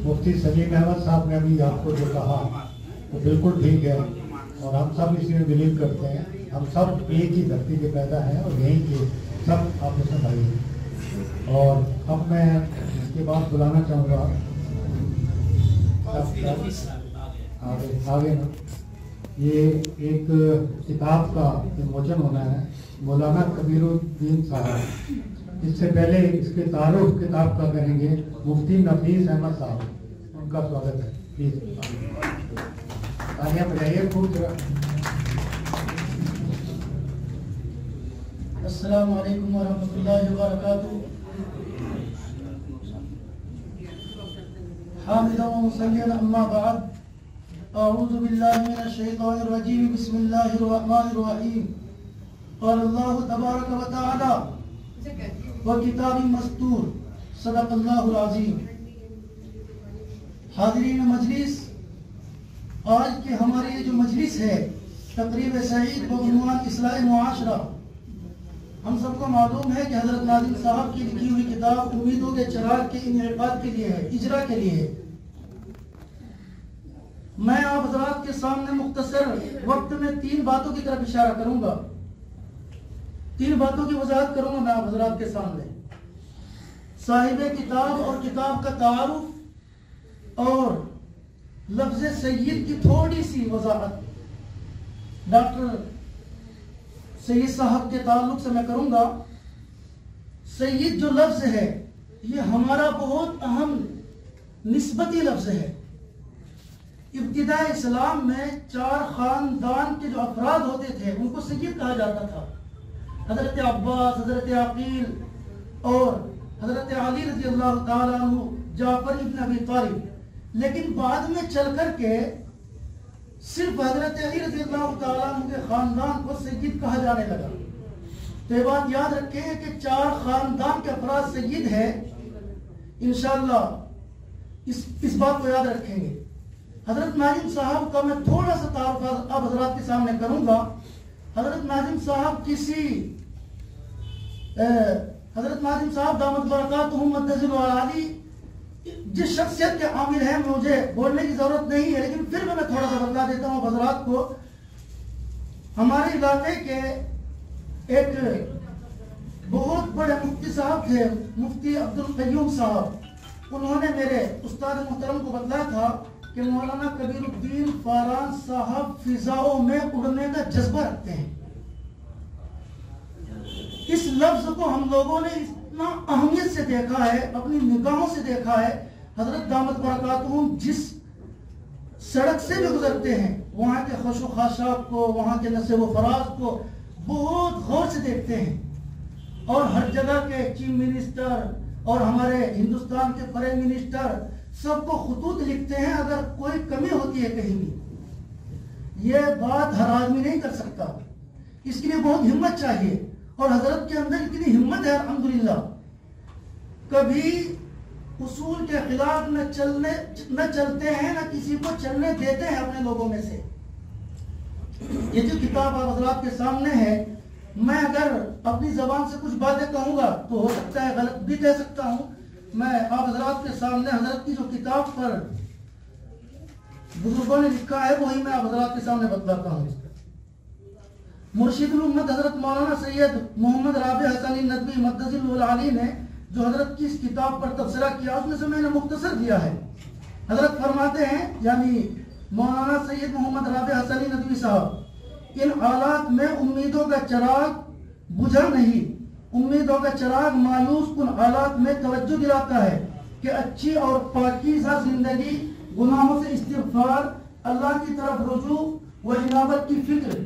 मुफ्ती सलीम अहमद साहब ने अभी आपको जो कहा तो बिल्कुल ठीक है, और हम सब इसी में बिलीव करते हैं। हम सब एक ही धरती के पैदा हैं और यहीं के सब आपस में भाई हैं। और अब मैं इसके बाद बुलाना चाहूँगा आगे ना, ये एक किताब का विमोचन होना है, मौलाना कबीरुद्दीन साहब। इससे पहले इसके तारुफ किताब का करेंगे मुफ्ती नफीस अहमद साहब, उनका स्वागत है। प्लीज तालियां बजाइए खूब जरा। अस्सलामु अलैकुम वरहमतुल्लाहि वबरकातुहू। हामिदन व मुसल्लियन अम्मा बाद, अऊज़ु बिल्लाहि मिनश शैतानिर रजीम, बिस्मिल्लाहिर रहमानिर रहीम। क़ाल अल्लाहु तबारक व तआला व किताबिन मस्तूर, सदक़ल्लाहुल अज़ीम। हाज़रीन मजलिस, आज के हमारे ये जो मजलिस है तक़रीब सईद बउनवान इस्लाह मुआशरा, हम सबको मालूम है कि हज़रत नाज़िम साहब की लिखी हुई किताब उम्मीदों के चिराग के इनेकाद के लिए है, इजरा के लिए है। मैं आप हज़रात के सामने मुख्तसर वक्त में 3 बातों की तरफ इशारा करूंगा, 3 बातों की वजाहत करूंगा मैं आप हज़रात के सामने। साहिब किताब और किताब का तारुफ और लफ्ज़ सैयद की थोड़ी सी वजाहत डॉक्टर सैयद साहब के ताल्लुक से मैं करूंगा। सैयद जो लफ्ज़ है ये हमारा बहुत अहम निस्बती लफ्ज़ है। इब्तिदा इस्लाम में 4 खानदान के जो अफराद होते थे उनको सैयद कहा जाता था। हज़रत अब्बास, हज़रत अकील और हज़रत अली रज़ी अल्लाह ताला अन्हु, जाफर इब्न अबी तालिब। लेकिन बाद में चल कर के सिर्फ हज़रत अली रज़ी अल्लाह ताला अन्हु के खानदान को सैयद कहा जाने लगा। तो ये बात याद रखें कि 4 खानदान के अफराद सैयद है। इंशाअल्लाह इस बात को याद रखेंगे। हज़रत नाज़िम साहब का मैं थोड़ा सा तारुफ अब हज़रात के सामने करूंगा। हज़रत नाज़िम साहब हज़रत नाज़िम साहब दामत बरकातुहू मद्दज़िल वाली जिस शख्सियत के आमिल हैं मुझे बोलने की जरूरत नहीं है, लेकिन फिर मैं थोड़ा सा बता देता हूँ हज़रात को। हमारे इलाके के एक बहुत बड़े मुफ्ती साहब थे, मुफ्ती अब्दुल क़य्यूम साहब। उन्होंने मेरे उस्ताद मुहतरम को बताया था कि मौलाना कबीरुद्दीन फारान साहब फिजाओं में उड़ने का जज्बा रखते हैं। इस लफ्ज को हम लोगों ने इतना अहमियत से देखा है, अपनी निगाहों से देखा है। हजरत दामत बरकातुहू जिस सड़क से भी गुजरते हैं वहाँ के खुशो खाशात को, वहाँ के नशे व फराज को बहुत गौर से देखते हैं। और हर जगह के चीफ मिनिस्टर और हमारे हिंदुस्तान के प्राइम मिनिस्टर सबको खुतूत लिखते हैं अगर कोई कमी होती है कहीं भी। ये बात हर आदमी नहीं कर सकता, इसके लिए बहुत हिम्मत चाहिए। और हजरत के अंदर इतनी हिम्मत है अल्हम्दुलिल्लाह, कभी उसूल के खिलाफ न चलते हैं, न किसी को चलने देते हैं अपने लोगों में से। ये जो किताब आप हजरात के सामने है, मैं अगर अपनी जबान से कुछ बातें कहूंगा तो हो सकता है गलत भी कह सकता हूं। मैं आप हजरात के सामने हजरत की जो किताब पर बुजुर्गों ने लिखा है वही मैं आप हजरात के सामने बतलाता हूँ। मुर्शिदुल उम्मत हजरत मौलाना सैयद मोहम्मद राबी हसनी नदवी मद्दज़िल आली ने जो हजरत की इस किताब पर तबसरा किया उसमें से मैंने मुख्तसर दिया है। हजरत फरमाते हैं, यानी मौलाना सैयद मोहम्मद राबी हसनी नदवी साहब, इन हालात में उम्मीदों का चिराग बुझा नहीं, उम्मीदों का चिराग मायूस कुन हालात में तवज्जो दिलाता है कि अच्छी और पाकीज़ा जिंदगी, गुनाहों से इस्तिग़फ़ार, अल्लाह की तरफ रुजू व इनाबत की फिक्र,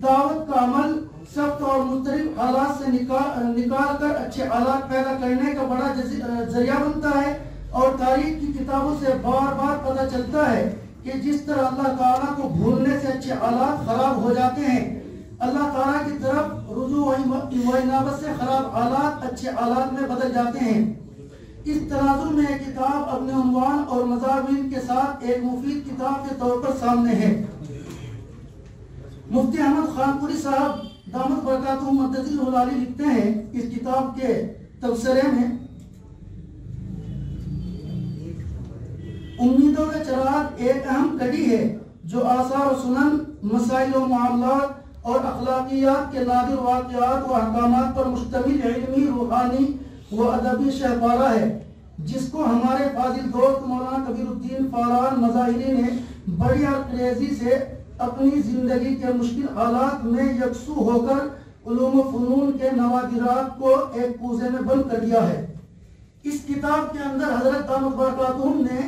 दावत का अमल, सख्त और मुस्तरिब हालात से निकाल कर अच्छे हालात पैदा करने का बड़ा जरिया बनता है। और तारीख की किताबों से बार बार पता चलता है कि जिस तरह अल्लाह ताला को भूलने से अच्छे हालात खराब हो जाते हैं, अल्लाह ताला की तरफ रुजू व इनाबत से खराब हालात अच्छे हालात में बदल जाते हैं। इस तनाजुर में किताब अपने उन्वान और मज़ामीन के साथ एक मुफीद किताब के तौर पर सामने है। मुफ्ती अहमद खानपुरी साहब दामत बरकातुहू मद्दज़िल आली लिखते हैं इस किताब के तबसरे में, उम्मीदों का चिराग एक अहम कड़ी है जो आसार और सुनन, मसाइल और मामलात और अखलाकियात के नादिर वाक़ियात व अहकामात पर मुश्तमिल इल्मी, रूहानी व अदबी शहपारा है, जिसको हमारे फाजिल दोस्त मौलाना कबीरुद्दीन फारान मज़ाहिरी ने बड़ी क्रेजी से अपनी जिंदगी के मुश्किल हालात में यकसू होकर उलूम व फ़नून के नवादिरात को एक कूजे में बंद कर दिया है। इस किताब के अंदर हजरत दामत बरकातुहुम ने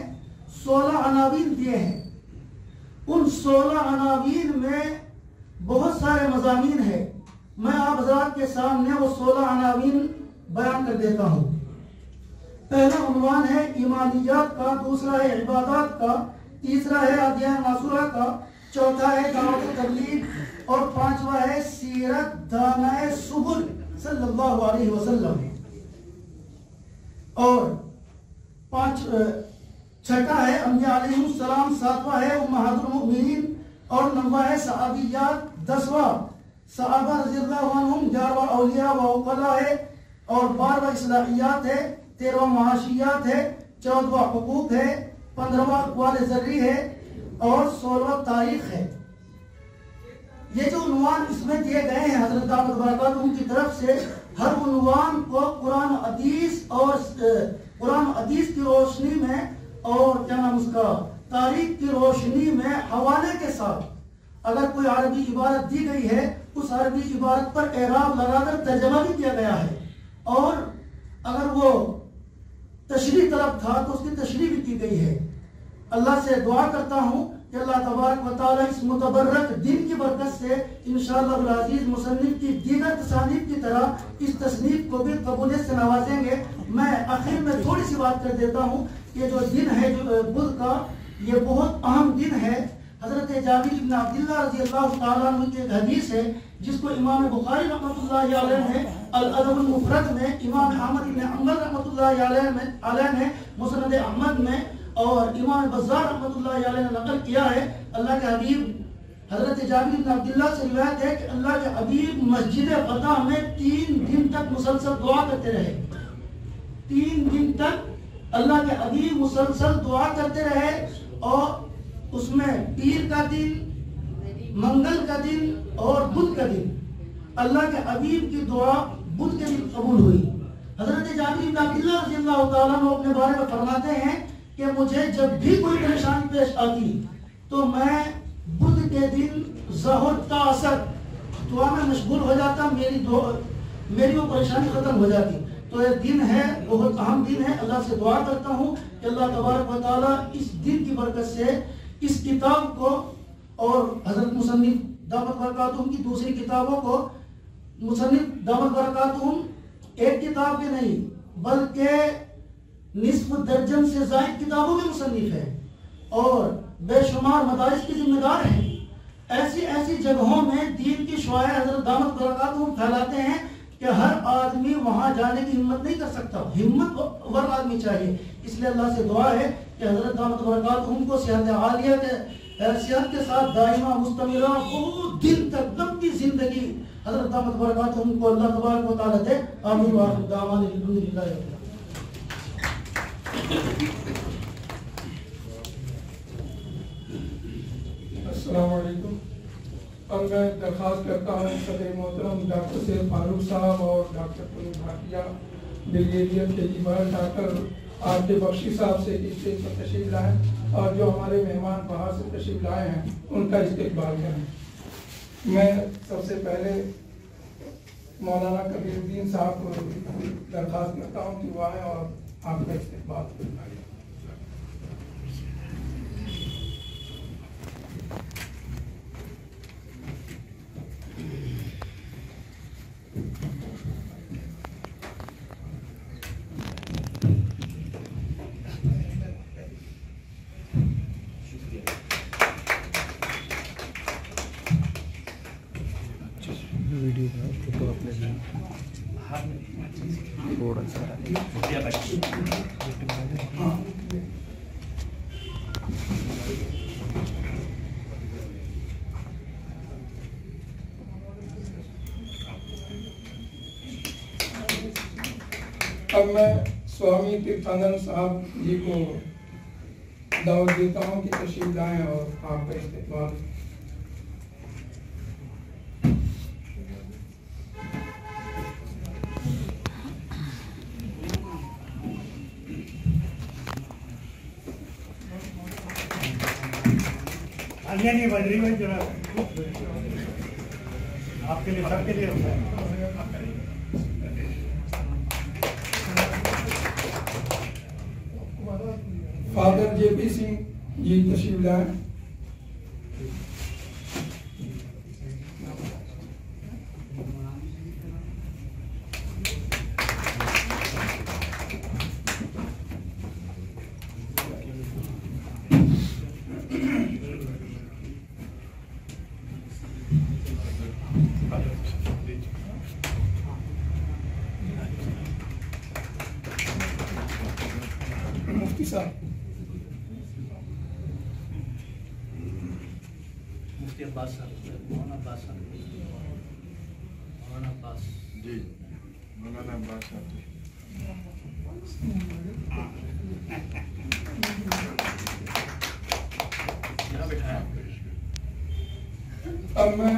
16 अनावीन दिए हैं। उन 16 अनावीन में बहुत सारे मज़ामीन है। मैं आप हज़रात के सामने वो 16 अनावीन बयान कर देता हूँ। पहला उन्वान है ईमानियात का, दूसरा है इबादत का, तीसरा है अध्ययन मासूरा का, चौथा है दावत तबलीग और पांचवा है सीरत दानाए सुबुल सल्लल्लाहु अलैहि वसल्लम और छठा है अंबिया अलैहिस्सलाम, सातवां है उम्महातुल मुमिनीन और नौवां है सहाबियात, 10वां सहाबा रज़ियल्लाहु अन्हुम, 11वां औलिया व उक़ला है और 12वां इस्लाहियात है, 13वां मुआशियात है, 14वां हुकूक है, 15वां अक़वाल ज़र्री है और 16वां तारीख है। ये जो उन्वान इसमें दिए गए हैं हज़रत दामत बरकातुहुम की तरफ से, हर उन्वान को कुरान हदीस की रोशनी में और क्या नाम उसका तारीख की रोशनी में हवाले के साथ अगर कोई अरबी इबारत दी गई है, उस अरबी इबारत पर एराब लगाकर तर्जमा भी किया गया है और अगर वो तशरीह तलब था तो उसकी तशरीह भी की गई है। अल्लाह से दुआ करता हूँ कि अल्लाह तबारक व तआला इस मुतबर्रक दिन की बरकत से इंशाअल्लाह अल अज़ीज़ मुसन्निफ की दीगर तसानीफ की तरह इस तसनीफ को भी कबूलियत से नवाजेंगे। मैं आखिर में थोड़ी सी बात कर देता हूँ कि जो दिन है जो बुध का, ये बहुत अहम दिन है। हजरत जाबिर इब्न अब्दुल्लाह रज़ियल्लाहु तआला अन्हु की एक हदीस है जिसको इमाम बुखारी रहमतुल्लाहि अलैह ने अल अदबुल मुफ़रद में, इमाम अहमद इब्न हंबल रहमतुल्लाहि अलैह ने मुस्नद अहमद में और इमाम बज़्ज़ार रहमतुल्लाहि अलैह ने नकल किया है। अल्लाह के हबीब हजरत जाबिर इब्न अब्दुल्लाह से रिवायत है कि अल्लाह के हबीब मस्जिद फ़तह में 3 दिन तक मुसलसल दुआ करते रहे। 3 दिन तक अल्लाह के हबीब मुसलसल दुआ करते रहे और उसमें पीर का दिन, मंगल का दिन और बुध का दिन अल्लाह के हबीब की दुआ बुध के दिन कबूल हुई। हजरत जाबिर इब्न अब्दुल्लाह रज़ियल्लाहु तआला अन्हु अपने बारे में फरमाते हैं कि मुझे जब भी कोई परेशानी पेश आती तो मैं बुध के दिन ज़ोहर का असर दुआ में मशगूल हो जाता, मेरी वो परेशानी खत्म हो जाती। तो ये दिन है, बहुत अहम दिन है। अल्लाह से दुआ करता हूँ कि अल्लाह तबारक व तआला इस दिन की बरकत से इस किताब को और हजरत मुसन्निफ दामत बरकातुहुम की दूसरी किताबों को, मुसन्निफ दामत बरकातुहुम एक किताब के नहीं बल्कि निस्फ दर्जन से ज़ायद किताबों के मुसन्निफ है और बेशुमार मदारिस के जिम्मेदार हैं। ऐसी ऐसी जगहों में दीन की शुआए हजरत दामत बरकातुहुम फैलाते हैं कि हर आदमी वहां जाने की हिम्मत नहीं कर सकता, हिम्मत वर आदमी चाहिए। इसलिए अल्लाह से दुआ है कि हजरत दामत बरकातुहुम को सेहत आलिया के हैसियत के साथ दाइमा मुस्तमिरा बहुत दिन तक लंबी जिंदगी हजरत दामत बरकातुहुम को अल्लाह तबारक व तआला दे। आमीन व आखिर दावाना अल्हम्दुलिल्लाह। अस्सलाम वालेकुम। अब मैं दरख्वास्त करता हूँ सदर मोहतरम डॉक्टर सैयद फारूक साहब और डॉक्टर पुनीत भाटिया ब्रिगेडियर केजीवाल डॉक्टर आपके बख्शी साहब से स्टेज पर तशरीफ लाएँ और जो हमारे मेहमान बाहर से तशरीफ लाए हैं उनका इस्तकबाल करें। मैं सबसे पहले मौलाना कबीरुद्दीन साहब को दरख्वास्त करता हूँ कि वो आएँ और आपका इस्तकबाल करें। वीडियो का फोटो अपने थोड़ा सा अब मैं स्वामी तीर्थानंद साहब जी को दावत देता हूँ कि तशरीफ लाएँ और आपका इस्तेमाल। नहीं बजरी भाई जरा आपके लिए सबके लिए होता है। फादर JP सिंह जी तशरीफ लाएँ। मुफ्ती साहब, मुफ्ती अब्बास साहब, मौलाना अब्बास साहब, मौलाना अब्बास जी, मौलाना अब्बास साहब। यहाँ बैठाया। अब मैं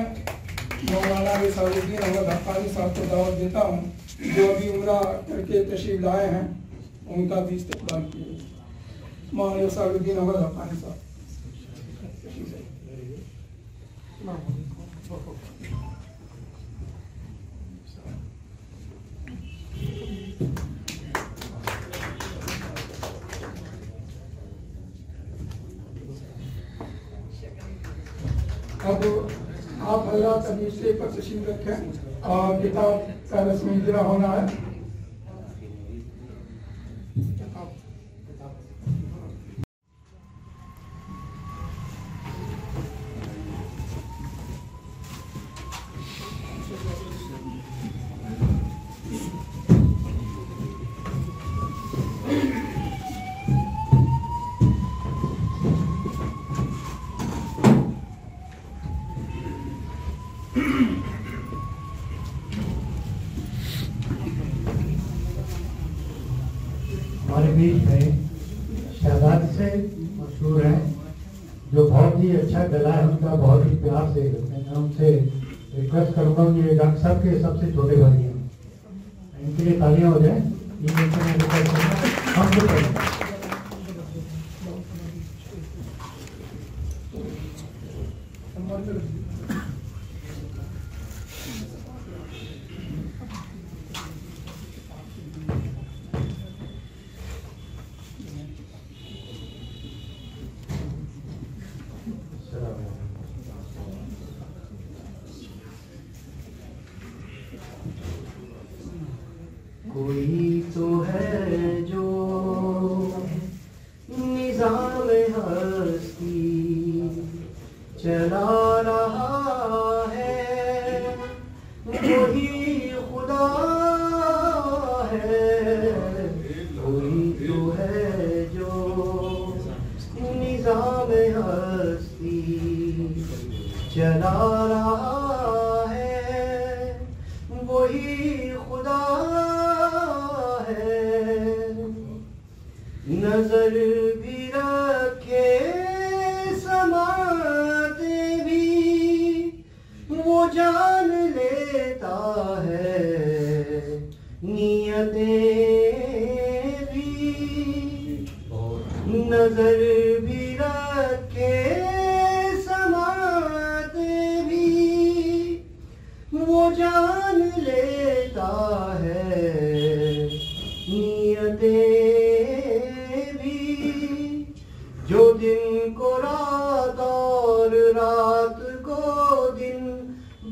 मौलाना रिसालुद्दीन अहमद हक्कानी साहब को दावत देता हूँ, जो अभी उम्रा करके तशरीफ लाए हैं, उनका भी इस्तेमाल किया। मौलाना रिसालुद्दीन अहमद हक्कानी साहब। अब आप हजरात अभी स्टेज पर तशरीफ रखें और किताब का रस्मी इजरा होना है। हमारे बीच में शहजाद से मशहूर हैं, जो बहुत ही अच्छा गला है उनका, बहुत ही प्यार से करते हैं। मैं उनसे रिक्वेस्ट करूंगा, ये डॉक्टर साहब के सबसे छोटे भाई हैं, इनके लिए तालियां हो जाए। हम तो करें कोई तो है जो निज़ाम हस्ती चला रहा है, वही खुदा है। कोई तो है जो निज़ाम हस्ती चला रहा है, वही खुदा नजर भी रखे समाते भी वो जान लेता है, नियतें भी नजर भी रखे समाते भी वो जान लेता है, नियतें जो दिन को रात और रात को दिन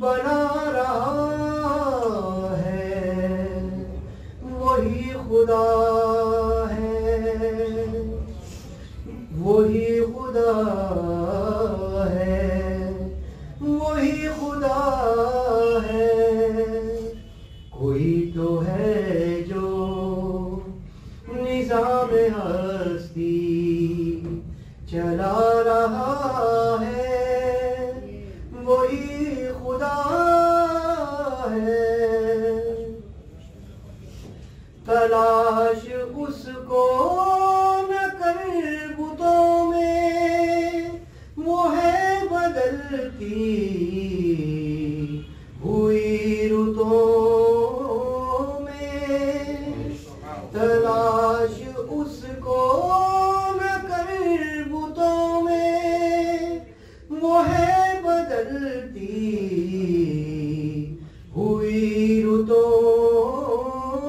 बना रहा है, वही खुदा है, वही खुदा है, वही खुदा है। कोई तो है जो निज़ाम हस्ती चला रहा है, वही खुदा है। तलाश उसको न कर बुतों तलाश उसको न कर बुतों में, वो है बदलती हुई रुतों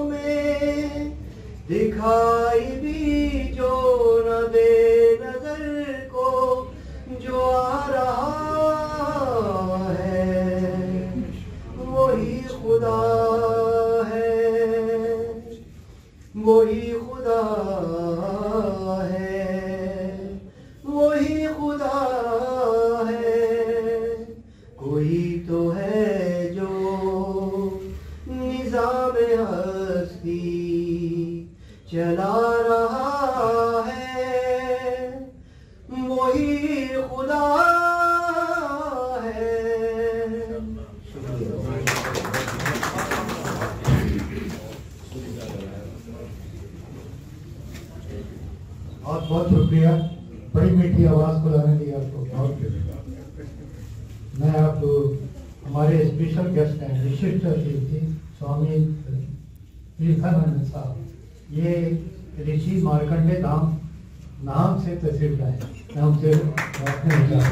में, दिखाई भी जो न दे नजर को जो आ रहा है, वही खुदा है, वही खुदा है, वही खुदा है। कोई तो है जो निज़ाम हस्ती चला रहा है, वही खुदा है। बहुत बहुत शुक्रिया, बड़ी मीठी आवाज बुलाने दी आपको, बहुत शुक्रिया। मैं आप हमारे स्पेशल गेस्ट हैं, विशिष्ट अतिथि स्वामी तीर्थानंद साहब, ये ऋषि मार्कंडे धाम नाम से तशरीफ लाए। मैं उनसे अपने विचार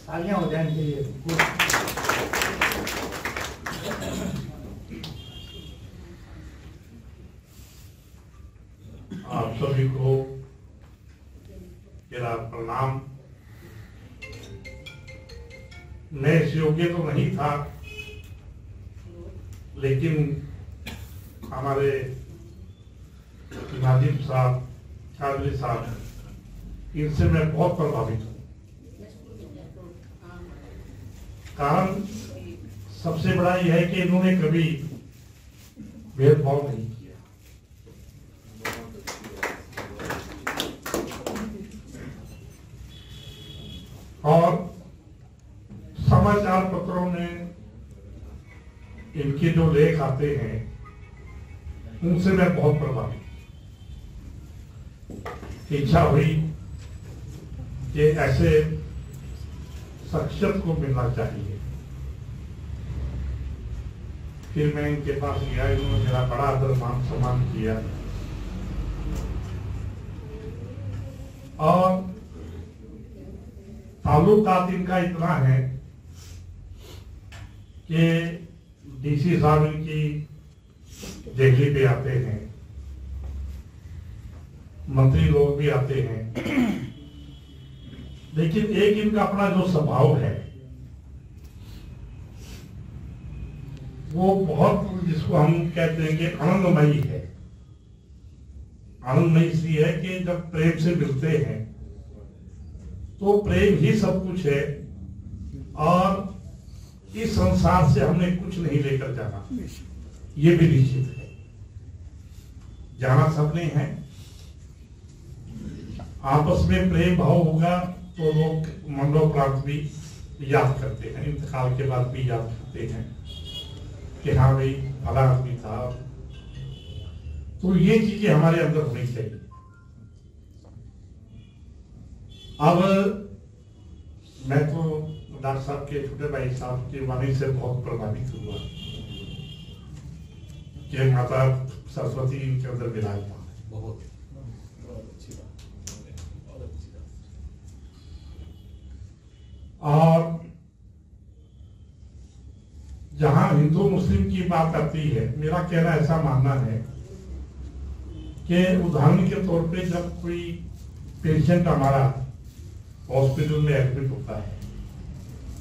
तालियां हो जाए इनके लिए। आप सभी को मेरा प्रणाम। मैं इस योग्य तो नहीं था, लेकिन हमारे नाजिम साहब, कादरी साहब, इनसे मैं बहुत प्रभावित हूँ। कारण सबसे बड़ा यह है कि इन्होंने कभी भेदभाव नहीं किया। और समाचार पत्रों में इनके जो लेख आते हैं, उनसे मैं बहुत प्रभावित। इच्छा हुई कि ऐसे शख्सियत को मिलना चाहिए। फिर मैं इनके पास गया, इन्होंने मेरा बड़ा आदर मान सम्मान किया और ताल्लुकात इनका इतना है कि डीसी साहब इनकी दिल्ली पे आते हैं, मंत्री लोग भी आते हैं, लेकिन एक इनका अपना जो स्वभाव है वो बहुत, जिसको हम कहते हैं कि आनंदमयी है। आनंदमयी इसलिए है कि जब प्रेम से मिलते हैं तो प्रेम ही सब कुछ है, और इस संसार से हमने कुछ नहीं लेकर जाना, ये भी निश्चित है। जाना सबने है, आपस में प्रेम भाव होगा तो लोग मरणोपरांत भी याद करते हैं, इंतकाल के बाद भी याद करते हैं कि हाँ भाई भला आदमी था। तो ये चीजें हमारे अंदर होनी चाहिए। अब मैं तो डॉक्टर साहब के छोटे भाई साहब की वाणी से बहुत प्रभावित हुआ कि माता सरस्वती इनके अंदर विराजमान है। बहुत अच्छी बात। और जहां हिंदू मुस्लिम की बात आती है, मेरा कहना ऐसा मानना है कि उदाहरण के तौर पे जब कोई पेशेंट हमारा हॉस्पिटल में एडमिट होता है,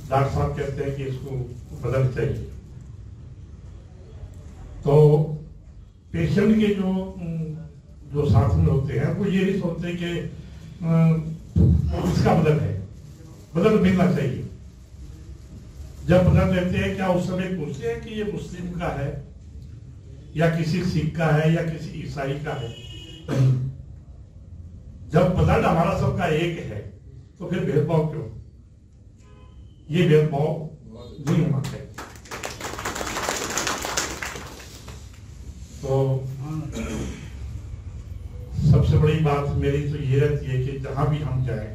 डॉक्टर साहब कहते हैं कि इसको बदल चाहिए, तो पेशेंट के जो साथ में होते हैं वो ये नहीं सोचते कि इसका बदल है, बदल मिलना चाहिए। जब बदल लेते हैं, क्या उस समय पूछते हैं कि ये मुस्लिम का है या किसी सिख का है या किसी ईसाई का है? जब बदल हमारा सबका एक है तो फिर भेदभाव क्यों? ये भेदभाव नहीं होना चाहिए। तो सबसे बड़ी बात मेरी तो ये रहती है कि जहां भी हम जाएं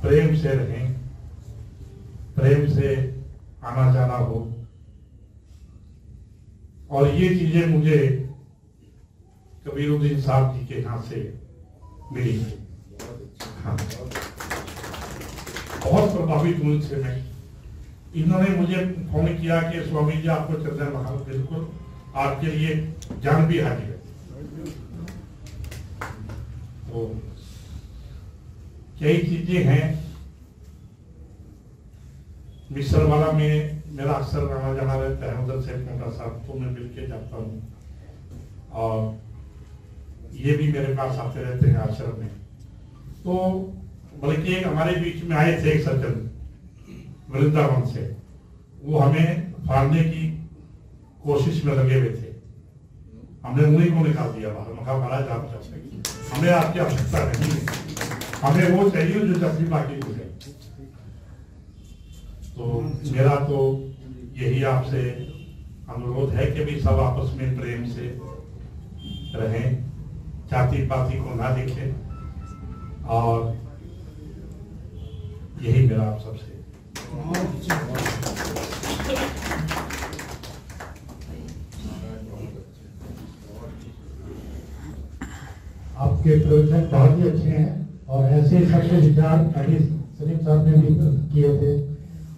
प्रेम से रहें, प्रेम से आना जाना हो। और ये चीजें मुझे कबीरुद्दीन साहब जी के यहाँ से मिली है। हाँ, बहुत प्रभावित हूँ इनसे मैं। इन्होंने मुझे फोन किया कि स्वामी जी आपको चंदन महाल, बिल्कुल आपके लिए जान भी हाजिर है। तो कई चीजें हैं। मिसरवाला में मेरा अक्सर आना जाना रहता है, उधर से मोटा साहब को मैं मिल के जाता हूँ, और ये भी मेरे पास आते रहते हैं आश्रम में। तो बल्कि एक हमारे बीच में आए थे एक सज्जन वृंदावन से, वो हमें फाड़ने की कोशिश में लगे हुए थे। हमने उन्हीं को निकाल दिया बाहर। मैं कहा महाराज आप जा सकते, हमें आपकी आवश्यकता नहीं है, हमें वो चाहिए जो जब भी बाकी हो जाए। तो मेरा तो यही आपसे अनुरोध है कि भी सब आपस में प्रेम से रहें, जाति पाति को ना देखें, और यही मेरा आप सबसे। आपके प्रवचन बहुत ही अच्छे हैं, और ऐसे सबके विचार अभी सलीम साहब ने भी किए थे।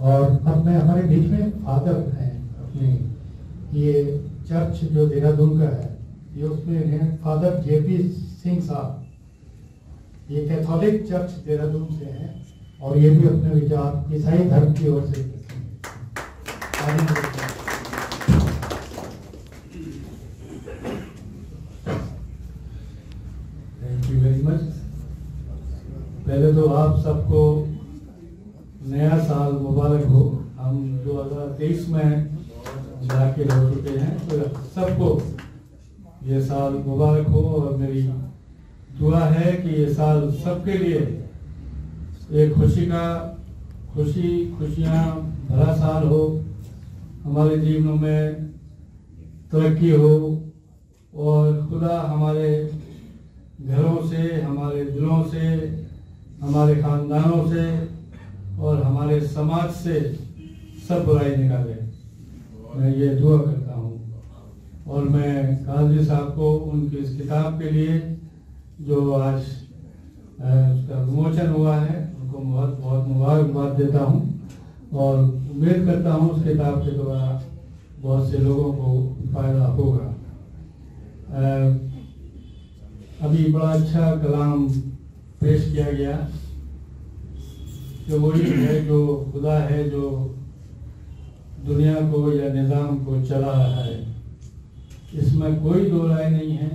और अब मैं हमारे बीच में फादर हैं अपने, ये चर्च जो देहरादून का है, ये उसमें हैं फादर जेपी सिंह साहब। ये कैथोलिक चर्च देहरादून से हैं, और ये भी अपने विचार ईसाई धर्म की ओर से देते हैं। Thank you very much. पहले तो आप सबको नया साल मुबारक हो। हम 2023 में जाके रह चुके हैं, तो सबको ये साल मुबारक हो, और मेरी दुआ है कि ये साल सबके लिए एक खुशियाँ भरा साल हो, हमारे जीवनों में तरक्की हो, और खुदा हमारे घरों से, हमारे दिलों से, हमारे खानदानों से और हमारे समाज से सब बुराई निकाले। मैं ये दुआ करता हूँ। और मैं काजी साहब को उनकी इस किताब के लिए जो आज उसका विमोचन हुआ है, उनको बहुत बहुत मुबारकबाद देता हूँ, और उम्मीद करता हूँ उस किताब के द्वारा बहुत से लोगों को फायदा होगा। अभी बड़ा अच्छा कलाम पेश किया गया कि वही है जो खुदा है, जो दुनिया को या निज़ाम को चला रहा है, इसमें कोई दो राय नहीं है।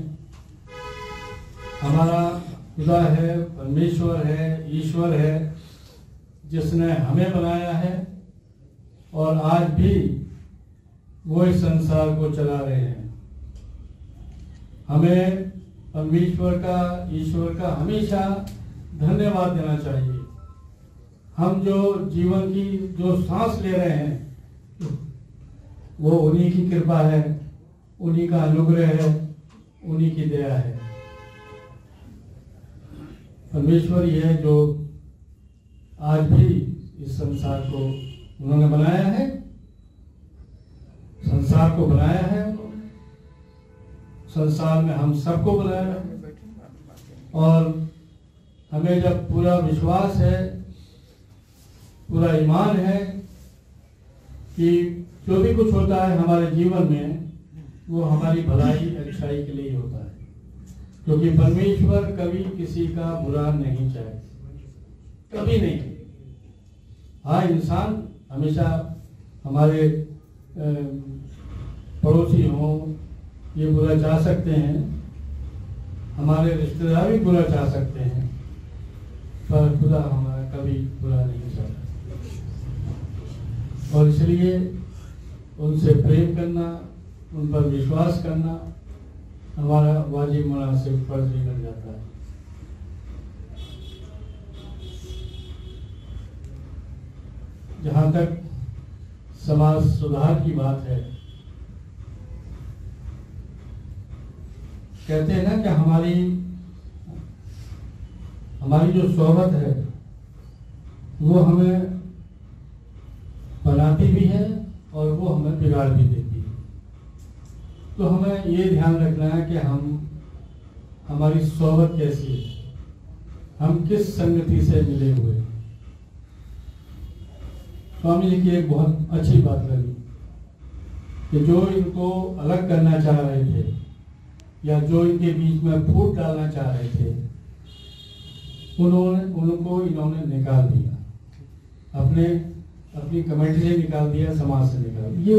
हमारा खुदा है, परमेश्वर है, ईश्वर है, जिसने हमें बनाया है, और आज भी वो इस संसार को चला रहे हैं। हमें परमेश्वर का, ईश्वर का हमेशा धन्यवाद देना चाहिए। हम जो जीवन की जो सांस ले रहे हैं, वो उन्हीं की कृपा है, उन्हीं का अनुग्रह है, उन्हीं की दया है। परमेश्वर ही है जो आज भी इस संसार को उन्होंने बनाया है, संसार को बनाया है, संसार में हम सबको बनाया है। और हमें जब पूरा विश्वास है, पूरा ईमान है कि जो भी कुछ होता है हमारे जीवन में, वो हमारी भलाई अच्छाई के लिए होता है, क्योंकि परमेश्वर कभी किसी का बुरा नहीं चाहे, कभी नहीं। हाँ, इंसान हमेशा हमारे पड़ोसी हों ये बुरा चाह सकते हैं, हमारे रिश्तेदार भी बुरा चाह सकते हैं, पर खुदा हमारा कभी बुरा नहीं चाहता। और इसलिए उनसे प्रेम करना, उन पर विश्वास करना हमारा वाजिब मुनासिब फर्ज ही बन जाता है। जहाँ तक समाज सुधार की बात है, कहते हैं ना कि हमारी जो सोहबत है वो हमें बनाती भी है और वो हमें बिगाड़ भी देती है। तो हमें ये ध्यान रखना है कि हम हमारी सोहबत कैसी है, हम किस संगति से मिले हुए। स्वामी जी की एक बहुत अच्छी बात लगी कि जो इनको अलग करना चाह रहे थे या जो इनके बीच में फूट डालना चाह रहे थे, उनको इन्होंने निकाल दिया, अपनी कमेटी से निकाल दिया, समाज से निकाल दिया।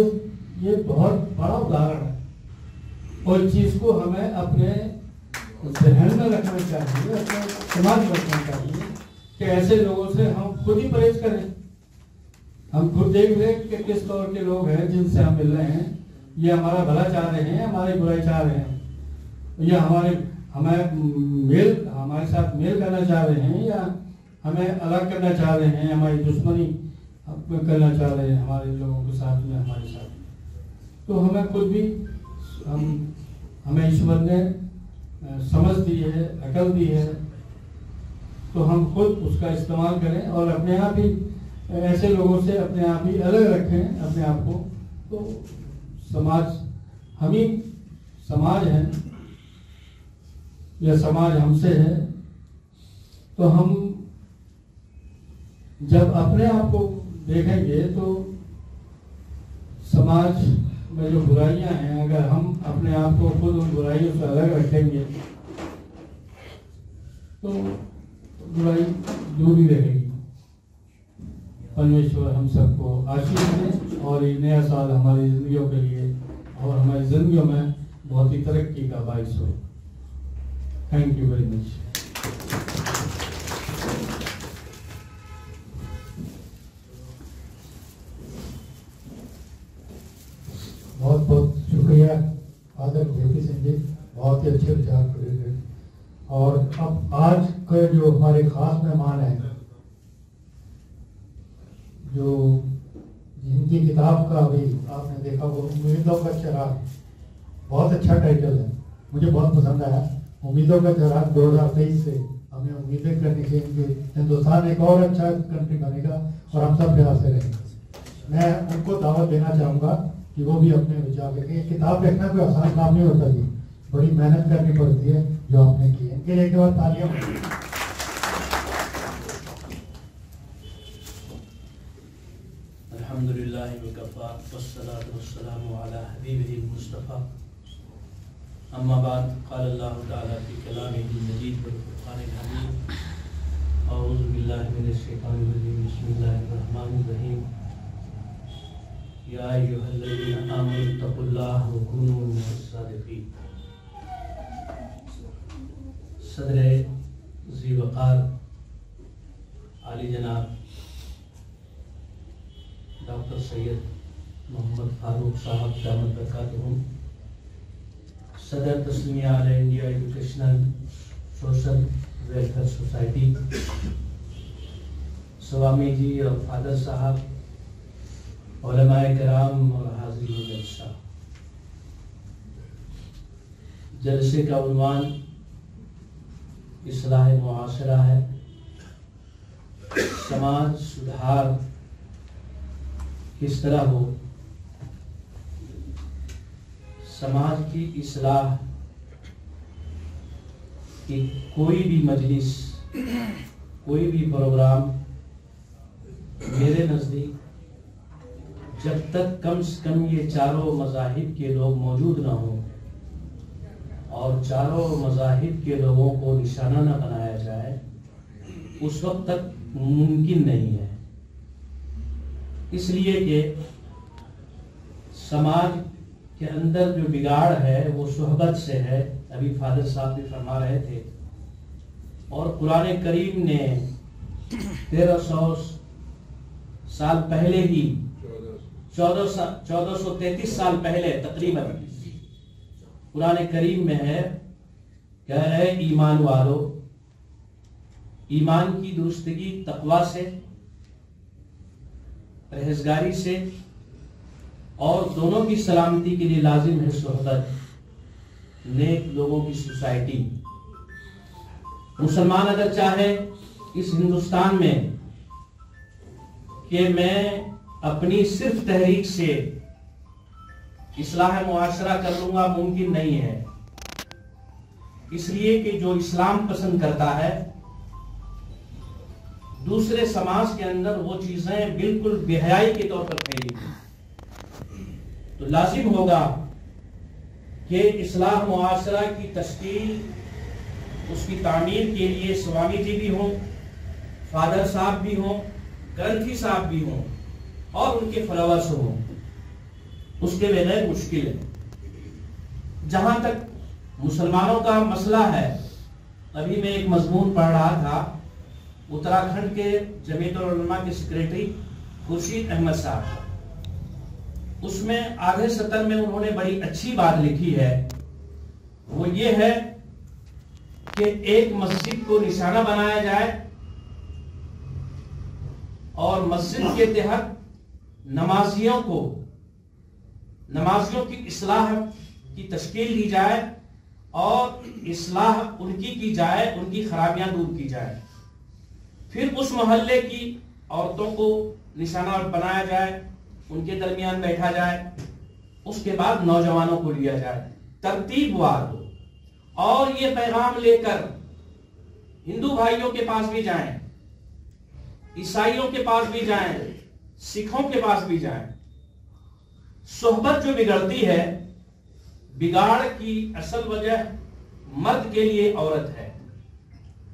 ये बहुत बड़ा उदाहरण है और इस चीज को हमें अपने ध्यान में रखना चाहिए, अपने समाज में रखना चाहिए कि ऐसे लोगों से हम खुद ही परहेज करें। हम खुद देख रहे हैं कि किस तौर के लोग हैं जिनसे हम मिल रहे हैं, ये हमारा भला चाह रहे हैं, हमारी बुराई चाह रहे हैं, या हमारे साथ मेल करना चाह रहे हैं, या हमें अलग करना चाह रहे हैं, हमारी दुश्मनी करना चाह रहे हैं हमारे लोगों के साथ में, हमारे साथ। तो हमें खुद भी हमें ईश्वर ने समझ दी है, अकल दी है, तो हम खुद उसका इस्तेमाल करें और अपने आप ही ऐसे लोगों से अपने आप ही अलग रखें अपने आप को। तो समाज हम ही समाज है या समाज हमसे है, तो हम जब अपने आप को देखेंगे तो समाज में जो बुराइयां हैं, अगर हम अपने आप को खुद उन बुराइयों से अलग रखेंगे तो बुराई दूर ही रहेगी। परमेश्वर हम सबको आशीष दें और ये नया साल हमारी जिंदगियों के लिए और हमारी जिंदगियों में बहुत ही तरक्की का बाइस हो। Thank you very much. बहुत बहुत शुक्रिया फादर ज्योति सिंह जी, बहुत ही अच्छे विचार करे थे। और अब आज के जो हमारे खास मेहमान हैं, जो जिनकी किताब का अभी आपने देखा वो उम्मीदों का चिराग, बहुत अच्छा टाइटल है, मुझे बहुत पसंद आया। उम्मीदों का चिराग 2023 से हमें उम्मीदें करनी चाहिए कि हिंदुस्तान एक और अच्छा कंट्री बनेगा और हम सब प्यार से रहेंगे। मैं उनको दावत देना चाहूँगा कि वो भी अपने विचार देखें। किताब लिखना कोई आसान काम नहीं होता जी, बड़ी मेहनत करनी पड़ती है जो आपने की है। इनके लिए एक बार तालियां। अल्हम्दुलिल्लाह वकफ़ा वस्सलातु वस्सलामु अला हबीबिहिल मुस्तफ़ा। अम्मा बाद क़ाल अल्लाहु तआला फ़ी कलामिहिल मजीद वल फ़ुरक़ानिल हमीद। अऊज़ु बिल्लाहि मिनश शैतानिर रजीम। बिस्मिल्लाहिर रहमानिर रहीम। या अय्युहल्लज़ीना आमनु तक़ुल्लाह व कूनू मअस सादिक़ीन। सदर ज़ी वक़ार आली जनाब डॉक्टर सैयद मोहम्मद फारूक साहब दामद बरकातहुम, सदर तस्लीमिया all India educational social welfare society, Swami ji और फादर साहब, उलमाए किराम और हाज़रीन जलसा। जलसे का उन्वान इस्लाह मुआशरा है, समाज सुधार किस तरह हो, समाज की इस्लाह की कोई भी मजलिस, कोई भी प्रोग्राम मेरे नज़दीक जब तक कम से कम ये चारों मज़ाहिब के लोग मौजूद ना हों और चारों मज़ाहिब के लोगों को निशाना न बनाया जाए, उस वक्त तक मुमकिन नहीं है। इसलिए कि समाज के अंदर जो बिगाड़ है वो सोहबत से है, अभी फादर साहब भी फरमा रहे थे। और कुरान करीम ने 1300 साल पहले ही 1433 साल पहले तकरीबन कुरान करीम में है क्या है, ईमान वालो, ईमान की दुरुस्तगी तकवा से, परहेजगारी से और दोनों की सलामती के लिए लाजिम है सोहबत, नेक लोगों की सोसाइटी। मुसलमान अगर चाहे इस हिंदुस्तान में कि मैं अपनी सिर्फ तहरीक से इस्लाह मुआशरा कर लूंगा, मुमकिन नहीं है। इसलिए कि जो इस्लाम पसंद करता है दूसरे समाज के अंदर वो चीजें बिल्कुल बेहयाई के तौर पर फैली थी। तो लाजिम होगा कि इस्लाह मुआशरा की तश्कील, उसकी तामीर के लिए स्वामी जी भी हों, फादर साहब भी हों, ग्रंथी साहब भी हों और उनके फॉलोअर्स हों, उसके बगैर मुश्किल है। जहां तक मुसलमानों का मसला है, अभी मैं एक मजमून पढ़ रहा था उत्तराखंड के जमीयत उल-उलमा के सेक्रेटरी खुर्शीद अहमद साहब, उसमें आधे सतर में उन्होंने बड़ी अच्छी बात लिखी है। वो ये है कि एक मस्जिद को निशाना बनाया जाए और मस्जिद के तहत नमाजियों की इस्लाह की तश्कील दी जाए और इस्लाह उनकी की जाए, उनकी खराबियां दूर की जाए। फिर उस मोहल्ले की औरतों को निशाना बनाया जाए, उनके दरमियान बैठा जाए, उसके बाद नौजवानों को लिया जाए, तरतीबवार हो और ये पैगाम लेकर हिंदू भाइयों के पास भी जाएं, ईसाइयों के पास भी जाएं, सिखों के पास भी जाएं। सोहबत जो बिगड़ती है, बिगाड़ की असल वजह मर्द के लिए औरत है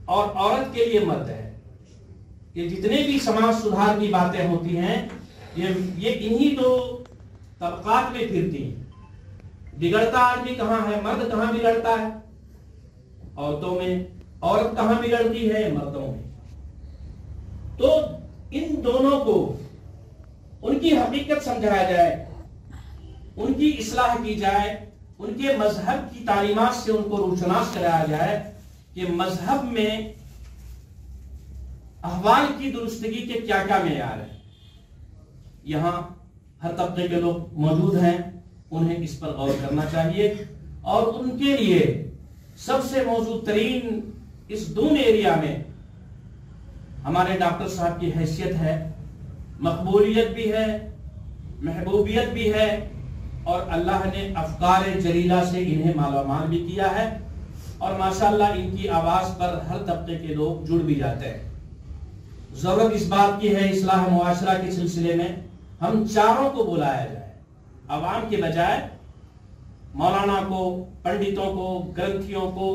और औरत के लिए मर्द है। ये जितने भी समाज सुधार की बातें होती हैं ये इन्हीं दो तबकात में फिरती हैं। बिगड़ता आदमी कहाँ है? मर्द कहाँ बिगड़ता है? औरतों में। औरत कहाँ बिगड़ती है? मर्दों में। तो इन दोनों को उनकी हकीकत समझाया जाए, उनकी इस्लाह की जाए, उनके मजहब की तालीमात से उनको रोशनास कराया जाए कि मजहब में अहवाल की दुरुस्तगी के क्या क्या मेयार है। यहां हर तबके के लोग मौजूद हैं, उन्हें इस पर गौर करना चाहिए और उनके लिए सबसे मौजूद तरीन इस दून एरिया में हमारे डॉक्टर साहब की हैसियत है, मकबूलियत भी है, महबूबियत भी है और अल्लाह ने अफकार जलीला से इन्हें मालामाल भी किया है और माशाअल्लाह इनकी आवाज पर हर तबके के लोग जुड़ भी जाते हैं। जरूरत इस बात की है इस्लाह मुआशरा के सिलसिले में हम चारों को बुलाया जाए, अवाम के बजाय मौलाना को, पंडितों को, ग्रंथियों को,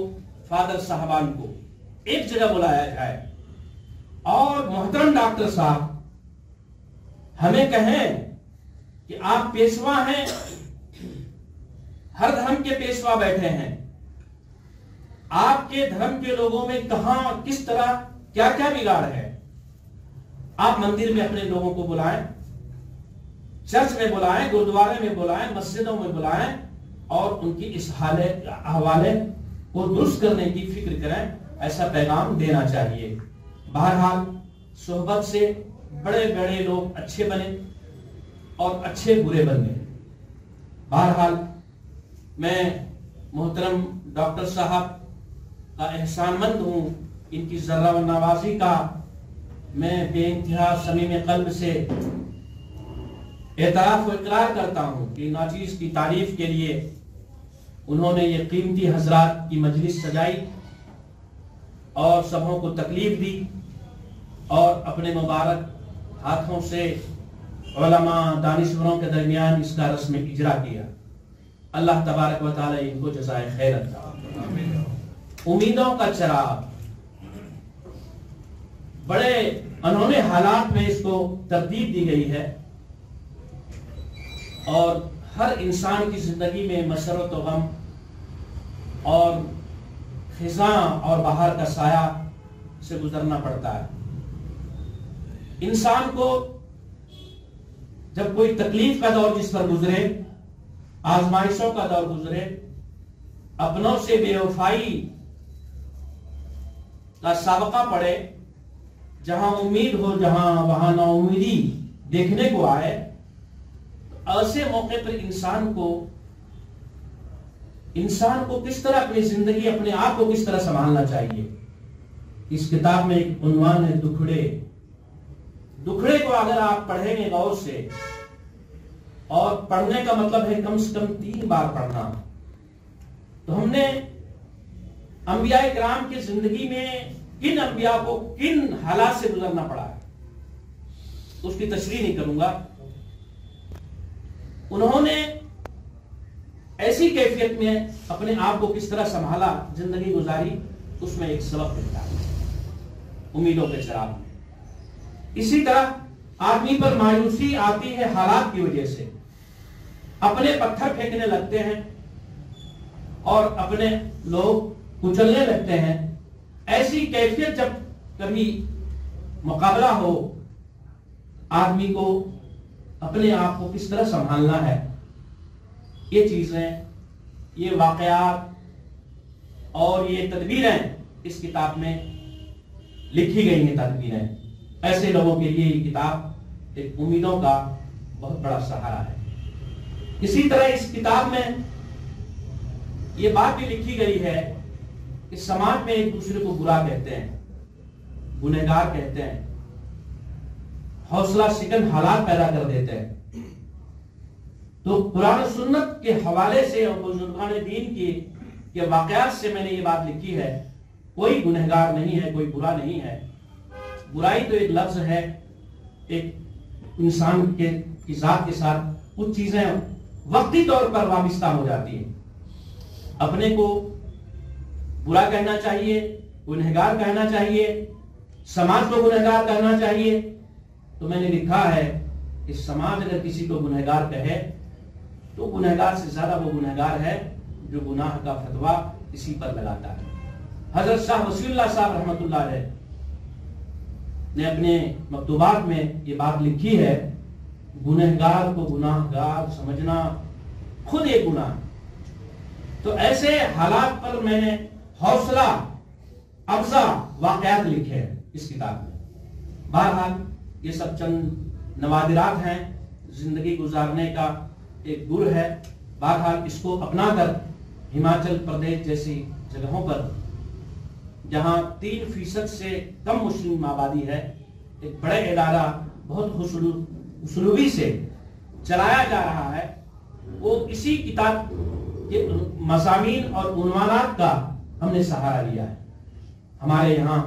फादर साहबान को एक जगह बुलाया जाए और मोहतरम डॉक्टर साहब हमें कहें कि आप पेशवा हैं, हर धर्म के पेशवा बैठे हैं, आपके धर्म के लोगों में कहां किस तरह क्या क्या बिगाड़ है। आप मंदिर में अपने लोगों को बुलाएं, चर्च में बुलाएं, गुरुद्वारे में बुलाएं, मस्जिदों में बुलाएं और उनकी इस हवाले को दुरुस्त करने की फिक्र करें, ऐसा पैगाम देना चाहिए। बहरहाल सोहबत से बड़े बड़े लोग अच्छे बने और अच्छे बुरे बने। बहरहाल मैं मोहतरम डॉक्टर साहब का एहसानमंद हूं, इनकी जर्रा व नवाजी का मैं बेइंतहा समीम कल्ब से एतराफ व इकरार करता हूं कि नाचीज की तारीफ के लिए उन्होंने ये कीमती हजरात की मजलिस सजाई और सबों को तकलीफ दी और अपने मुबारक हाथों से उलमा दानिशवरों के दरमियान इसका रस्म इजरा किया। अल्लाह तबारक व तआला इनको जज़ाए खैर अता। उम्मीदों का चराग, बड़े अनोखे हालात में इसको तरतीब दी गई है और हर इंसान की जिंदगी में मसरत व गम और खिजा और बाहर का साया से गुजरना पड़ता है। इंसान को जब कोई तकलीफ का दौर जिस पर गुजरे, आजमाइशों का दौर गुजरे, अपनों से बेवफाई का साबका पड़े, जहां उम्मीद हो जहां वहां नाउम्मीदी देखने को आए, तो ऐसे मौके पर इंसान को किस तरह अपनी जिंदगी, अपने आप को किस तरह संभालना चाहिए। इस किताब में एक उन्वान है दुखड़े। दुखड़े को अगर आप पढ़ेंगे गौर से, और पढ़ने का मतलब है कम से कम 3 बार पढ़ना, तो हमने अंबिया इकराम की जिंदगी में किन अंबिया को किन हालात से गुजरना पड़ा है, उसकी तशरीह नहीं करूंगा। उन्होंने ऐसी कैफियत में अपने आप को किस तरह संभाला, जिंदगी गुजारी, उसमें एक सबक मिलता है उम्मीदों के चिराग में। इसी तरह आदमी पर मायूसी आती है हालात की वजह से, अपने पत्थर फेंकने लगते हैं और अपने लोग कुचलने लगते हैं। ऐसी कैफियत जब कभी मुकाबला हो, आदमी को अपने आप को किस तरह संभालना है, ये चीजें, ये वाकयात और ये तदबीरें इस किताब में लिखी गई हैं। तदबीरें ऐसे लोगों के लिए ये किताब एक उम्मीदों का बहुत बड़ा सहारा है। इसी तरह इस किताब में ये बात भी लिखी गई है कि समाज में एक दूसरे को बुरा कहते हैं, गुनहगार कहते हैं, हौसला शिकन हालात पैदा कर देते हैं। तो कुरान और सुन्नत के हवाले से और बुजुर्गान दीन के वाकयात से मैंने ये बात लिखी है। कोई गुनहगार नहीं है, कोई बुरा नहीं है। बुराई तो एक लफ्ज है, एक इंसान की जात के साथ कुछ चीजें वक्ती तौर पर वाबिस्ता हो जाती है। अपने को बुरा कहना चाहिए, गुनहगार कहना चाहिए, समाज को गुनहगार कहना चाहिए। तो मैंने लिखा है कि समाज अगर किसी को गुनहगार कहे तो गुनहगार से ज्यादा वो गुनहगार है जो गुनाह का फतवा इसी पर लगाता है। हजरत शाह वसीउल्लाह साहब रहमतुल्लाह अलैह ने अपने मकतूबात में ये बात लिखी है, गुनहगार को गुनाहगार समझना खुद एक गुनाह। तो ऐसे हालात पर मैंने हौसला अफजा वाकयात लिखे हैं इस किताब में। बहरहाल ये सब चंद नवादिरात हैं, जिंदगी गुजारने का एक गुर है। बहरहाल इसको अपनाकर हिमाचल प्रदेश जैसी जगहों पर जहां 3% से कम मुस्लिम आबादी है, एक बड़े इदारा बहुत उसलूबी से चलाया जा रहा है। वो इसी किताब के मज़ामीन और उन्वानात का हमने सहारा लिया है। हमारे यहाँ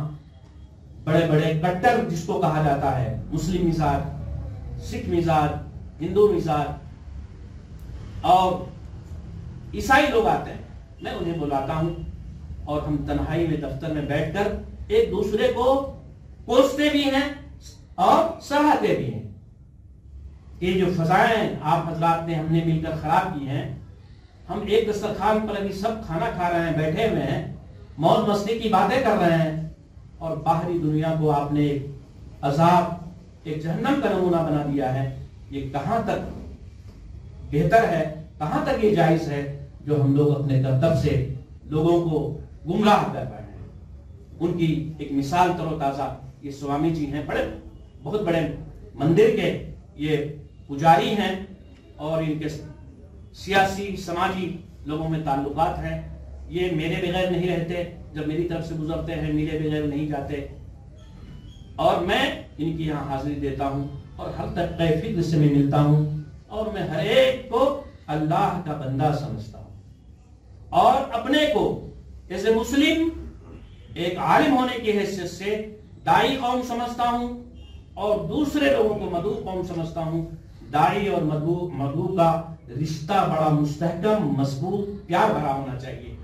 बड़े बड़े कट्टर जिसको कहा जाता है, मुस्लिम मिजाज, सिख मिजाज, हिंदू मिजाज और ईसाई लोग आते हैं। मैं उन्हें बुलाता हूं और हम तन्हाई में दफ्तर में बैठकर एक दूसरे को कोसते भी हैं और सराहते भी हैं। ये जो फजाएं आप हजरात ने हमने मिलकर खराब की हैं, हम एक दस्तरखान पर अभी सब खाना खा रहे हैं, बैठे हुए हैं, मौज मस्ती की बातें कर रहे हैं और बाहरी दुनिया को आपने एक अजाब, एक जहन्नम का नमूना बना दिया है। ये कहां तक बेहतर है, कहां तक ये जायज है जो हम लोग अपने कर्तव्य से लोगों को गुमराह कर रहे हैं। उनकी एक मिसाल तरोताजा ये स्वामी जी हैं, बड़े बहुत बड़े मंदिर के ये पुजारी हैं और इनके सियासी समाजी लोगों में ताल्लुकात हैं। ये मेरे बगैर नहीं रहते, जब मेरी तरफ से गुजरते हैं मेरे बगैर नहीं जाते और मैं इनकी यहाँ हाजिरी देता हूँ और हर तक फिक्र से मैं मिलता हूँ और मैं हर एक को अल्लाह का बंदा समझता हूँ और अपने को एज ए मुस्लिम एक आलिम होने की हैसियत से दाई कौम समझता हूँ और दूसरे लोगों को मदू कौम समझता हूँ। दाई और मदू का रिश्ता बड़ा मुस्तहकम, मजबूत, प्यार भरा होना चाहिए,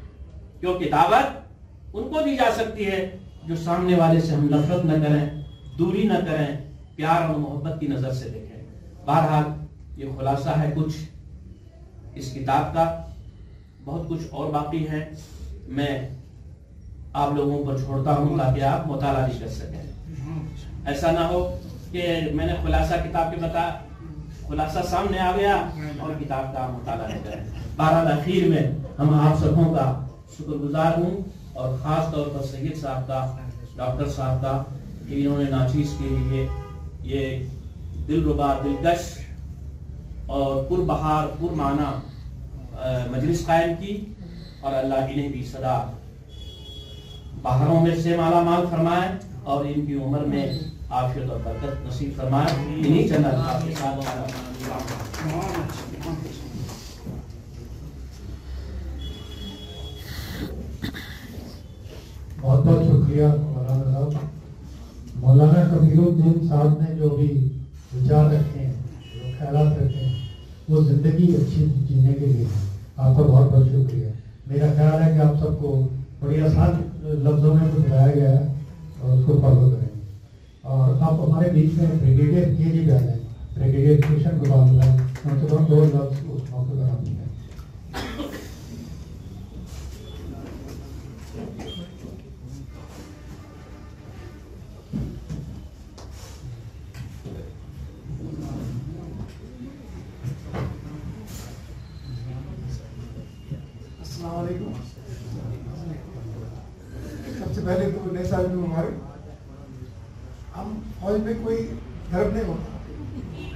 क्योंकि दावत उनको दी जा सकती है जो सामने वाले से हम नफरत न करें, दूरी न करें, प्यार और मोहब्बत की नजर से देखें। बहरहाल ये खुलासा है कुछ इस किताब का, बहुत कुछ और बाकी है, मैं आप लोगों पर छोड़ता हूं ताकि आप मुताला भी कर सकें। ऐसा ना हो कि मैंने खुलासा किताब के बता, खुलासा सामने आ गया और किताब का मुताला नहीं करें। बहरहाल आखिर में हम आप सबों का शुक्रगुजार हूँ और खास तौर पर सैयद साहब का, डॉक्टर साहब का, कि इन्होंने नाचीज के लिए ये दिलरुबा, दिलकश और पुरबहार, पुरमाना मजलिस कायम की और अल्लाह इन्हें भी सदा बाहरों में से माला माल फरमाए और इनकी उम्र में आफियत और बरकत नसीब फरमाए। इन्हीं चंद अल्फाज के साथ शुक्रिया मौलाना साहब। मौलाना कबीरुद्दीन साहब ने जो भी विचार रखे हैं, जो ख्यालात रखे हैं, वो जिंदगी अच्छी जीने के लिए है। आपका बहुत बहुत शुक्रिया। मेरा ख्याल है कि आप सबको बड़ी आसान लफ्जों में बताया गया है और उसको फॉलो करेंगे। और आप हमारे बीच में ब्रिगेडियर के जी बैठे हैं, ब्रिगेडियर किशन गोपाल हैं, उनसे बहुत दो लफ्ज उस मौके पर आते हैं। सबसे पहले तो नए साल में हमारे हम फौज में कोई धर्म नहीं होता,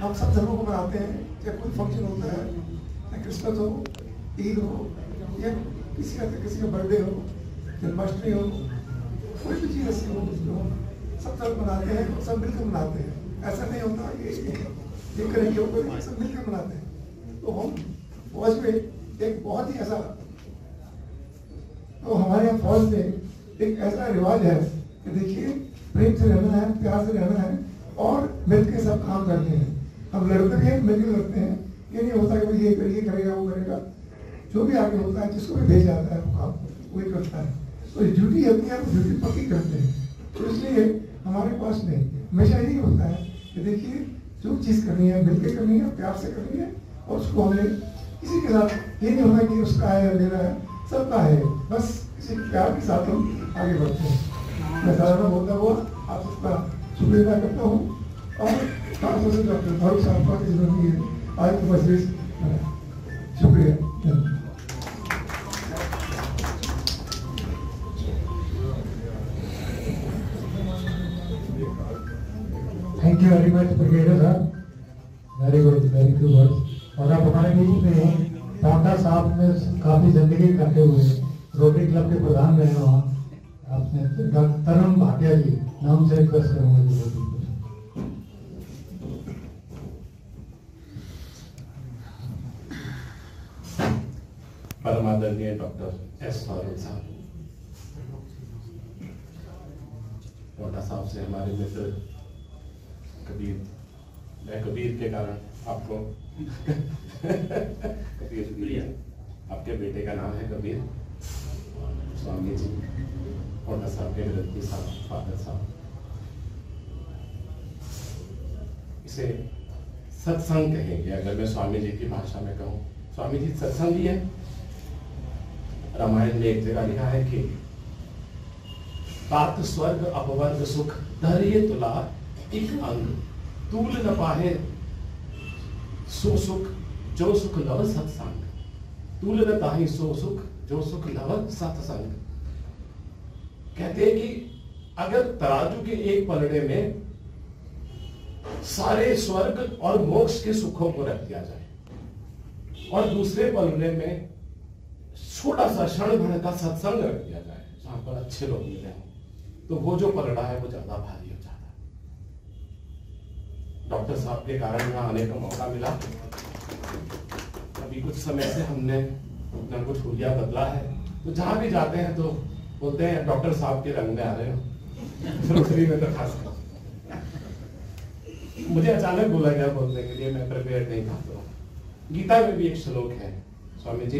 हम सब धर्मों को मनाते हैं। चाहे कोई फंक्शन होता है, चाहे क्रिसमस हो, ईद हो, या किसी का बर्थडे हो, जन्माष्टमी हो, कोई भी चीज़ ऐसी हो, सब धर्म मनाते हैं, सब मिलकर मनाते हैं। ऐसा नहीं होता ये करेंगे वो करेंगे, सब मिलकर मनाते हैं। तो हम फौज में एक बहुत ही ऐसा, तो हमारे यहाँ फौज में एक ऐसा रिवाज है कि देखिए प्रेम से रहना है, प्यार से रहना है और मिलकर सब काम करते हैं। हम लड़ते भी हैं, मिलकर लड़ते हैं। ये नहीं होता कि भाई ये करेगा वो करेगा। जो भी आगे होता है, जिसको भी भेजा जाता है वो काम वही करता है। तो ड्यूटी अपनी आप ड्यूटी पक्की करते हैं। तो इसलिए हमारे पास में हमेशा यही होता है कि देखिए जो चीज़ करनी है मिलकर करनी है, प्यार से करनी है और उसको हमें किसी के साथ ये नहीं होता कि उसका है या मेरा है, सबका है। बस किसी प्यार के साथ हम आगे बढ़ते हैं। मैं सारा बोलता हुआ आप सबका शुक्रिया करता हूँ और खासतौर से डॉक्टर फारूक साहब का जिन्होंने आज की मजलिस शुक्रिया। Thank you very much brigadier साहब, very good, very good words. और आप हमारे बीच में पांडा साहब ने काफी जिंदगी करते हुए रोटरी क्लब के प्रधान रहे। वहाँ आपने तरुण भाटिया जी नाम से रिक्वेस्ट करूँगा। परमादरणीय डॉक्टर एस फारूक साहब, टोटा साहब से हमारे मित्र कबीर, मैं कबीर के कारण आपको कबीर, आपके बेटे का नाम है कबीर, स्वामी जी, टोटा साहब के विरत्ती साहब, फादर साहब, इसे सत्संग कहेंगे अगर मैं स्वामी जी की भाषा में कहूँ। स्वामी जी सत्संग ही है। रामायण में एक जगह लिखा है कि तात स्वर्ग अपवर्ग सुख धैर्य तुला एक अंग तूल न पाहे सो सुख जो सुख लव सत्संग, तूल न ताहि सो सुख जो सुख लव सत्संग। कहते हैं कि अगर तराजू के एक पलड़े में सारे स्वर्ग और मोक्ष के सुखों को रख दिया जाए और दूसरे पलड़े में छोटा सा क्षण भर का सत्संग रख दिया जाए जहां पर अच्छे लोग मिले हों, तो वो जो पलड़ा है वो ज्यादा भारी हो जाता है। डॉक्टर साहब के कारण यहाँ आने का मौका मिला। अभी कुछ समय से हमने अपना कुछ हुलिया बदला है, तो जहां भी जाते हैं तो बोलते हैं डॉक्टर साहब के रंग में आ रहे हो। रोटरी में तो खास मुझे अचानक बोला गया बोलने के लिए, मैं प्रिपेयर नहीं था। तो गीता में भी एक श्लोक है स्वामी जी,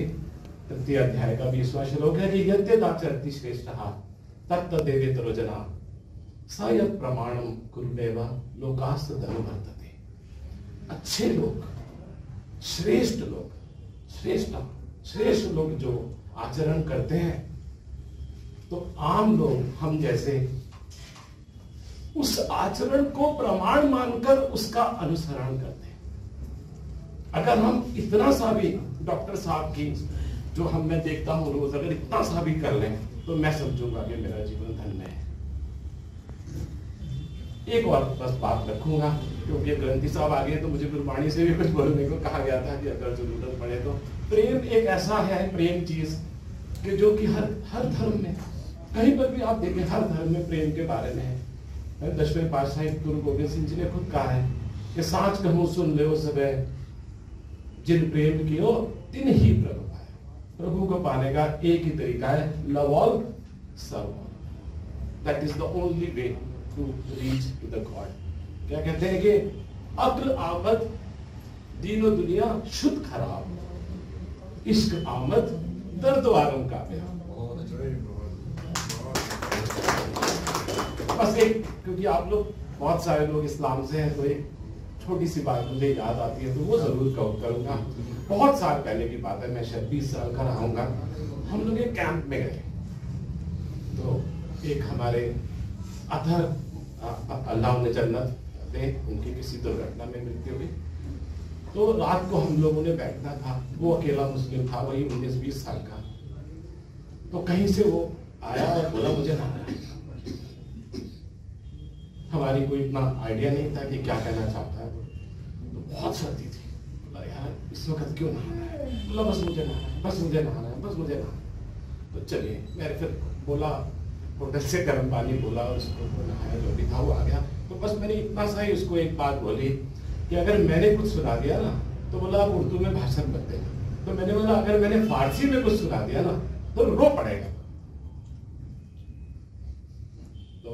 तृतीय अध्याय का 20वां श्लोक है कि यद्यदाचरति श्रेष्ठः तत्तदेवेतरो स यत् प्रमाणम कुरुमेव लोकास्त धनुवर्तते। अच्छे लोग, श्रेष्ठ लोग, श्रेष्ठ लोग जो आचरण करते हैं, तो आम लोग हम जैसे उस आचरण को प्रमाण मानकर उसका अनुसरण करते हैं। अगर हम इतना सा भी डॉक्टर साहब की जो हम मैं देखता हूं रोज, अगर इतना सा भी कर लें तो मैं समझूंगा कि मेरा जीवन धन्य है। एक और बस बात रखूंगा, क्योंकि ग्रंथी साहब आ गए तो मुझे गुरबाणी से भी कुछ बोलने को कहा गया था कि अगर जरूरत पड़े तो। प्रेम एक ऐसा है, प्रेम चीज कि जो कि हर धर्म में, कहीं पर भी आप देखें, हर धर्म में प्रेम के बारे में है। 10वें पातशाही गुरु गोविंद सिंह जी ने खुद कहा है कि साच कहूं सुन ले सबे, जिन प्रेम कियो तिन ही प्रभु पाए। प्रभु को पाने का एक ही तरीका है, love all serve all. That is the only way to reach to the god. क्या कहते हैं कि अक्ल आमद दीनो दुनिया शुद्ध खराब, इश्क आमद दर्द वालों का प्यार। बस एक, क्योंकि आप लोग बहुत सारे लोग इस्लाम से हैं, तो एक छोटी सी बात मुझे याद आती है, तो वो जरूर करूंगा। बहुत साल पहले की बात है, मैं शायद 20 साल का रहूंगा। हम लोग एक कैंप में गए, तो एक हमारे अथर अल्लाह उन्हें जन्नत दे, उनकी किसी दुर्घटना में मृत्यु हुई। तो रात को हम लोगों ने बैठना था, वो अकेला मुस्लिम था, वही 19-20 साल का। तो कहीं से वो आया और बोला मुझे नहाना है। हमारी कोई इतना आइडिया नहीं था कि क्या कहना चाहता है। तो बहुत सर्दी थी, बोला यार इस वक्त क्यों नहाना है? बोला बस मुझे नहाना है, बस मुझे नहाना है, बस मुझे नहाना है। तो चलिए, मैंने फिर बोला, होटल से गर्म पानी बोला और उसको नहाया, जो भी था वो आ गया। तो बस मैंने इतना सा ही उसको एक बात बोली कि अगर मैंने कुछ सुना दिया ना, तो बोला आप उर्दू में भाषण मत देना। तो मैंने बोला अगर मैंने फारसी में कुछ सुना दिया ना, तो रो पड़ेगा। तो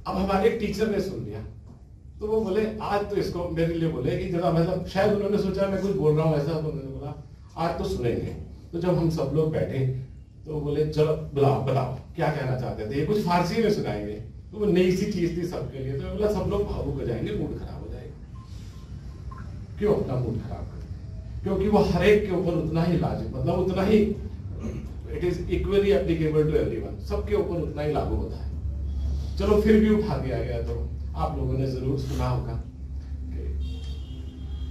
अब हमारे एक टीचर ने सुन लिया, तो वो बोले आज तो इसको मेरे लिए बोले कि जरा, मतलब शायद उन्होंने सोचा मैं कुछ बोल रहा हूँ ऐसा, तो उन्होंने बोला आज तो सुनेंगे। तो जब हम सब लोग बैठे, तो बोले चलो बताओ क्या कहना चाहते थे, ये कुछ फारसी में सुनाएंगे। तो वो नई सी चीज थी सबके लिए, तो बोला सब लोग भावुक हो जाएंगे, मूड खराब हो जाएगा। क्यों अपना मूड खराब करें? क्योंकि वो हर एक के ऊपर उतना ही लाजिम, मतलब उतना ही, it is equally applicable to everyone, सबके ऊपर उतना ही लागू होता है। चलो फिर भी उठा दिया गया। तो आप लोगों ने जरूर सुना होगा कि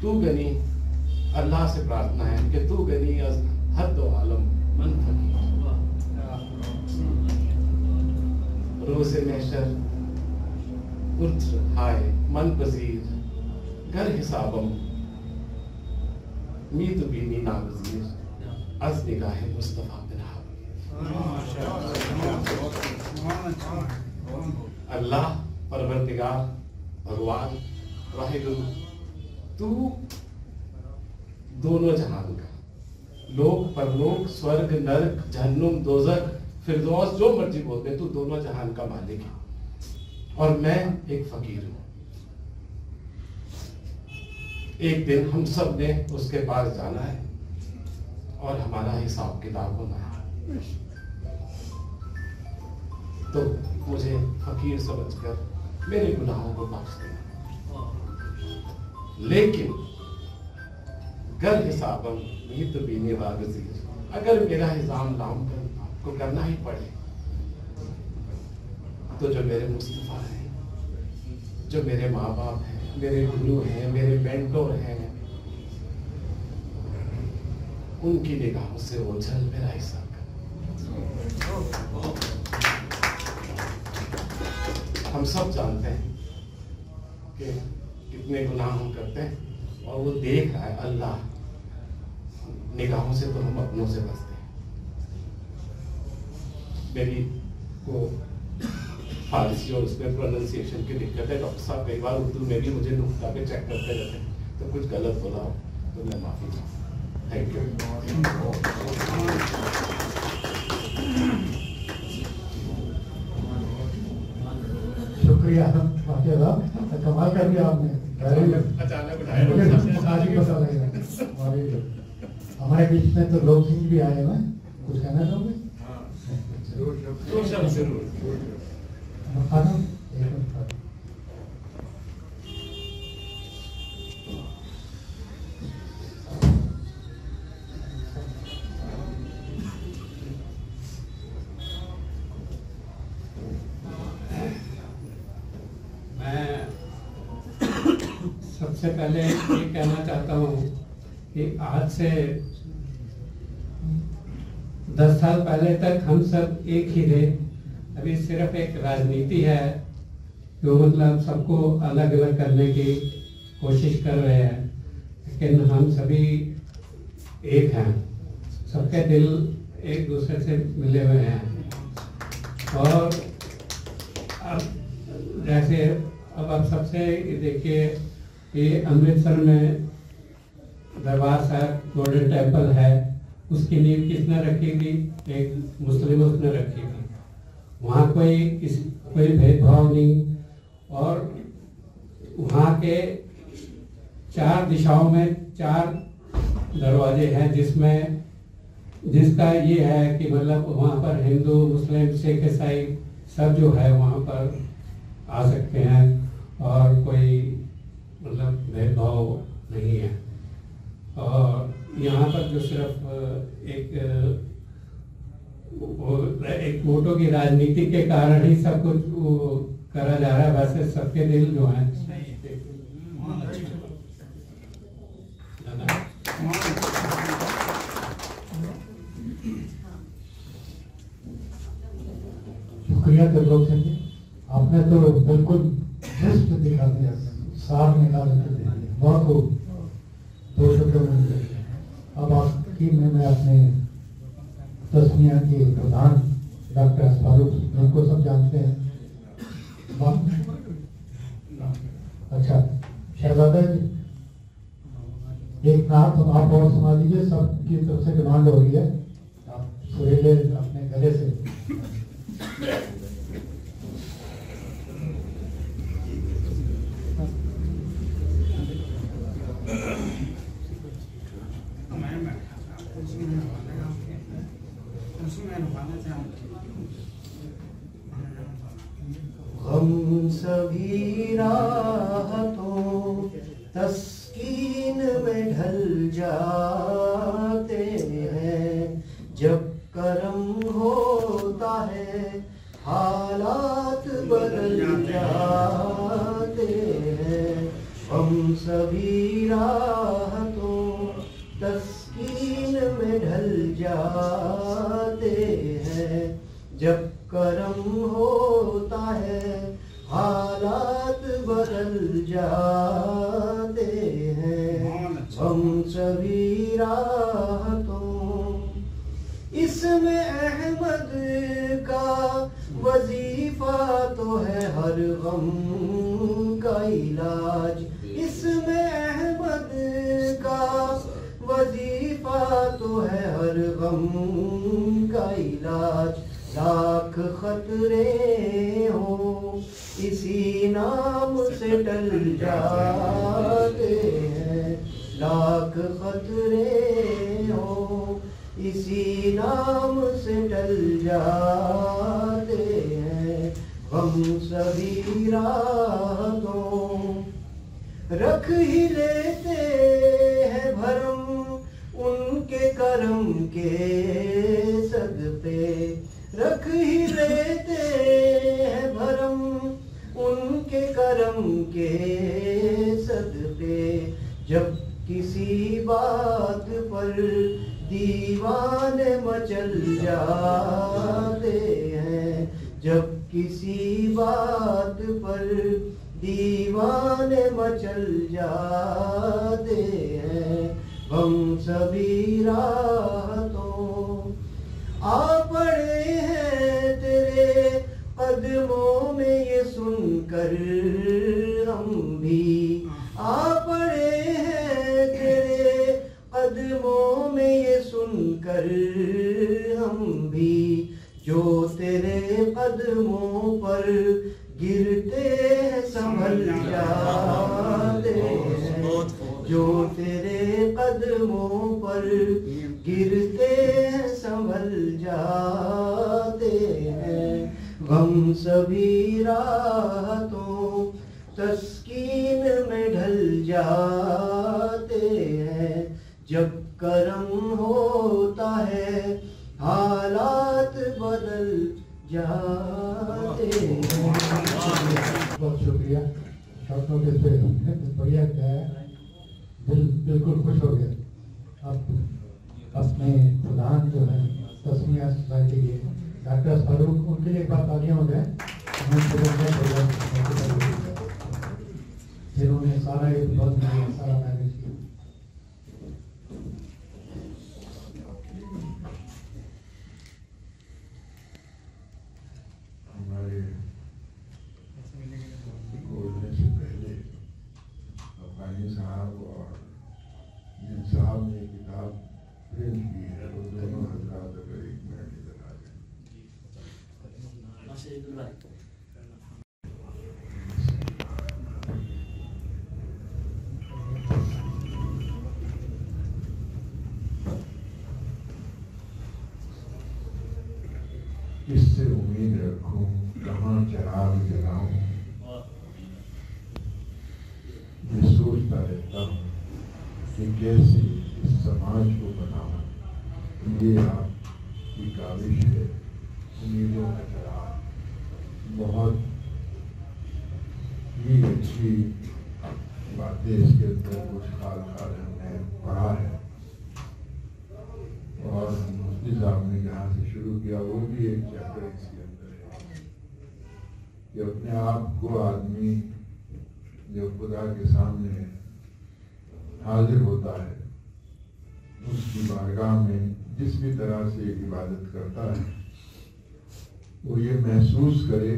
तू गनी, अल्लाह से प्रार्थना है कि तू गनी अज हद आलम मन फकीर, रोज़े महशर उर्थ हाय मन पजीर, घर हिसाबम मीत बीनी नागजीर, अज निगाहे मुस्तफा बिन हाबिब। अल्लाह परवरदिगार भगवान वाहिदु, तू दोनों जहान का, लोक परलोक, स्वर्ग नरक, जहन्नुम दोजख, फिरदौस, जो मर्जी बोलते हैं, तू दोनों जहान का मालिक है और मैं एक फकीर हूं। एक दिन हम सब ने उसके पास जाना है और हमारा हिसाब किताब होना है। तो मुझे फकीर समझकर मेरे गुनाहों को बख्श देना, लेकिन गर हिसाबम नीत बीने वागज़ीर, अगर मेरा हिसाब नाम को करना ही पड़े, तो जो मेरे मुस्तफा हैं, जो मेरे माँ बाप हैं, मेरे गुरु हैं, मेरे मेंटोर हैं, उनकी निगाहों से ओझल मेरा हिसाब कर। हम सब जानते हैं कि कितने गुनाह हम करते हैं और वो देख रहा है, अल्लाह निगाहों से तो हम अपनों से बचते हैं। मेरी को फारसी और उसमें प्रोनाउंसिएशन की दिक्कत है, डॉक्टर साहब कई बार उर्दू में भी मुझे नुक्ता पे चेक करते रहते हैं, तो कुछ गलत बोला हो तो मैं माफी चाहूँ। Thank you. शुक्रिया माशाल्लाह, कमाल कर दिया आपने। अचानक आज ही पता लगा। हमारे बीच में तो लोग सिंह भी आए हैं, कुछ कहना चाहोगे? सबसे पहले ये कहना चाहता हूँ कि आज से 10 साल पहले तक हम सब एक ही थे। अभी सिर्फ एक राजनीति है जो मतलब सबको अलग अलग करने की कोशिश कर रहे हैं, लेकिन हम सभी एक हैं, सबके दिल एक दूसरे से मिले हुए हैं। और अब जैसे अब आप सबसे देखिए कि अमृतसर में दरबार साहब गोल्डन टेम्पल है, उसकी नींव किसने रखी थी? एक मुस्लिम उसने रखी थी। वहाँ कोई भेदभाव नहीं, और वहाँ के 4 दिशाओं में 4 दरवाजे हैं, जिसका ये है कि मतलब वहाँ पर हिंदू, मुस्लिम, सिख, ईसाई सब जो है वहाँ पर आ सकते हैं, और कोई मतलब भेदभाव नहीं है। और यहाँ पर जो सिर्फ एक वोटों की राजनीति के कारण ही सब कुछ करा जा रहा है, वैसे सबके दिल जो है शुक्रिया त्रिलोक सिंह जी, आपने तो बिल्कुल जस्ट दिखा दिया, सार निकाल के दे दिया, बहुत खूब। 2 शब्दों में अब आखिरी में मैं अपने तस्मिया के प्रधान डॉक्टर फारूक, जिनको सब जानते हैं, अच्छा शहजादा जी एक नाथ आप और सुना दीजिए, सबकी तरफ से डिमांड हो रही है, आप सुरीले अपने गले से। हम सभी राहतों तस्कीन में ढल जाते हैं, जब करम होता है हालात बदल जाते हैं। हम सभी राहतों तस्कीन में ढल जाते हैं, जब करम होता है हालात बदल जाते हैं। हम सभी राहतों, इसमें अहमद का वजीफा तो है हर गम का इलाज, इसमें अहमद का वजीफा तो है हर गम का इलाज। लाख खतरे हो इसी नाम से टल जाते हैं, लाख खतरे हो इसी नाम से टल जाते हैं। हम सभी राहतों रख ही लेते हैं भरम उनके करम के सदक़े, रख ही लेते हैं भरम उनके करम के सदक़े। जब किसी बात पर दीवाने मचल जाते हैं, जब किसी बात पर दीवाने मचल जाते हैं। हम सभी राहतों आ पड़े हैं तेरे कदमों में, ये सुनकर हम भी आ पड़े हैं तेरे कदमों में, ये सुनकर हम भी। जो तेरे कदमों पर गिरते हैं संभल जाते हैं, जो तेरे कदमों पर गिरते हैं संभल जाते हैं। हम सभी राहतों तस्कीन में ढल जाते हैं, जब करम होता है हालात बदल जाते हैं। बहुत शुक्रिया डॉक्टर के पे बढ़िया क्या है, दिल बिल्कुल खुश हो गया। अब अपने प्रधान जो है तस्मिया सोसाइटी के डॉक्टर फारूक, उनके लिए एक बार तालियां हो जाए, जिन्होंने सारा एक बहुत सारा मैनेज किया। हमारे बोलने से पहले अफगानी साहब और जिन साहब ने किताब प्रिंट की है शहीदुल भाई। किससे उम्मीद रखूं, कहाँ चराग जलाऊं, ये सोचता रहता हूँ कि कैसे इस समाज को बनाऊं। ये आपकी काविश है, उम्मीदों का चराग। बहुत ही अच्छी बातें इसके अंदर कुछ खाल हमने पढ़ा है, और मुफ्ती साहब ने जहाँ से शुरू किया वो भी एक चैप्टर इसके अंदर है कि अपने आप को आदमी जो खुदा के सामने हाजिर होता है, उसकी बारगाह में जिस भी तरह से इबादत करता है, वो ये महसूस करे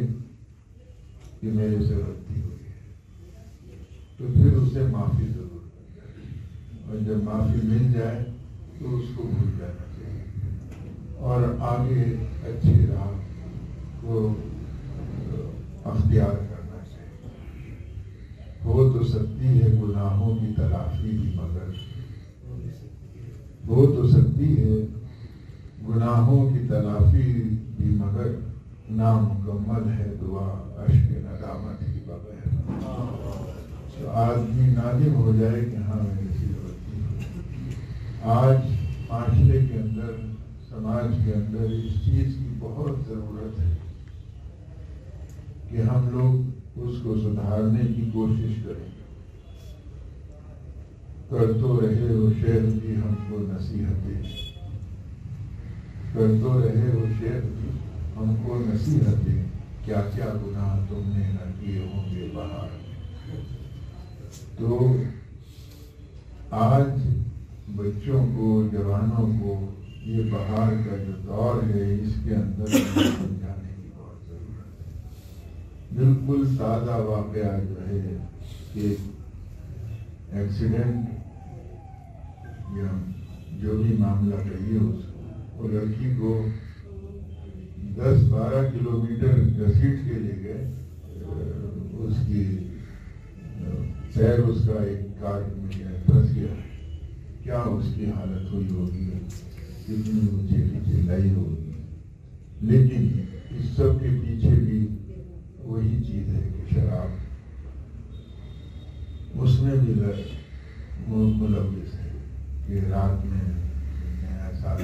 कि मेरे से गलती हुई है, तो फिर उसे माफ़ी ज़रूर मिले, और जब माफ़ी मिल जाए तो उसको भूल जाना चाहिए और आगे अच्छी राह को अख्तियार करना चाहिए। हो तो सकती है गुनाहों की तलाफी भी, मगर हो तो सकती है गुनाहों की तलाफी भी, मगर नामुकम्मल है दुआ अश्क नदामत के बगैर। तो आदमी नादिम हो जाए कि हाँ मेरे से गलती हुई। आज माशरे के अंदर, समाज के अंदर इस चीज़ की बहुत ज़रूरत है कि हम लोग उसको सुधारने की कोशिश करें। कर तो रहे हो शेर भी हमको नसीहतें, कर तो रहे हो शेर भी हमको नसीहतें, क्या क्या गुनाह तुमने न किए होंगे बाहर। तो आज बच्चों को, जवानों को ये बाहर का जो दौर है, इसके अंदर समझाने की बहुत ज़रूरत है। बिल्कुल ताज़ा वाक़या जो है कि एक्सीडेंट या जो भी मामला कहिए उसको, वो लड़की को 10-12 किलोमीटर घसीट के ले गए। उसकी पैर उसका एक कार में फंस गया। क्या उसकी हालत हुई होगी, कितनी ऊंची चिल्लाई होगी। लेकिन इस सब के पीछे भी वही चीज़ है कि शराब उसमें भी मुलविस है कि रात में नया साल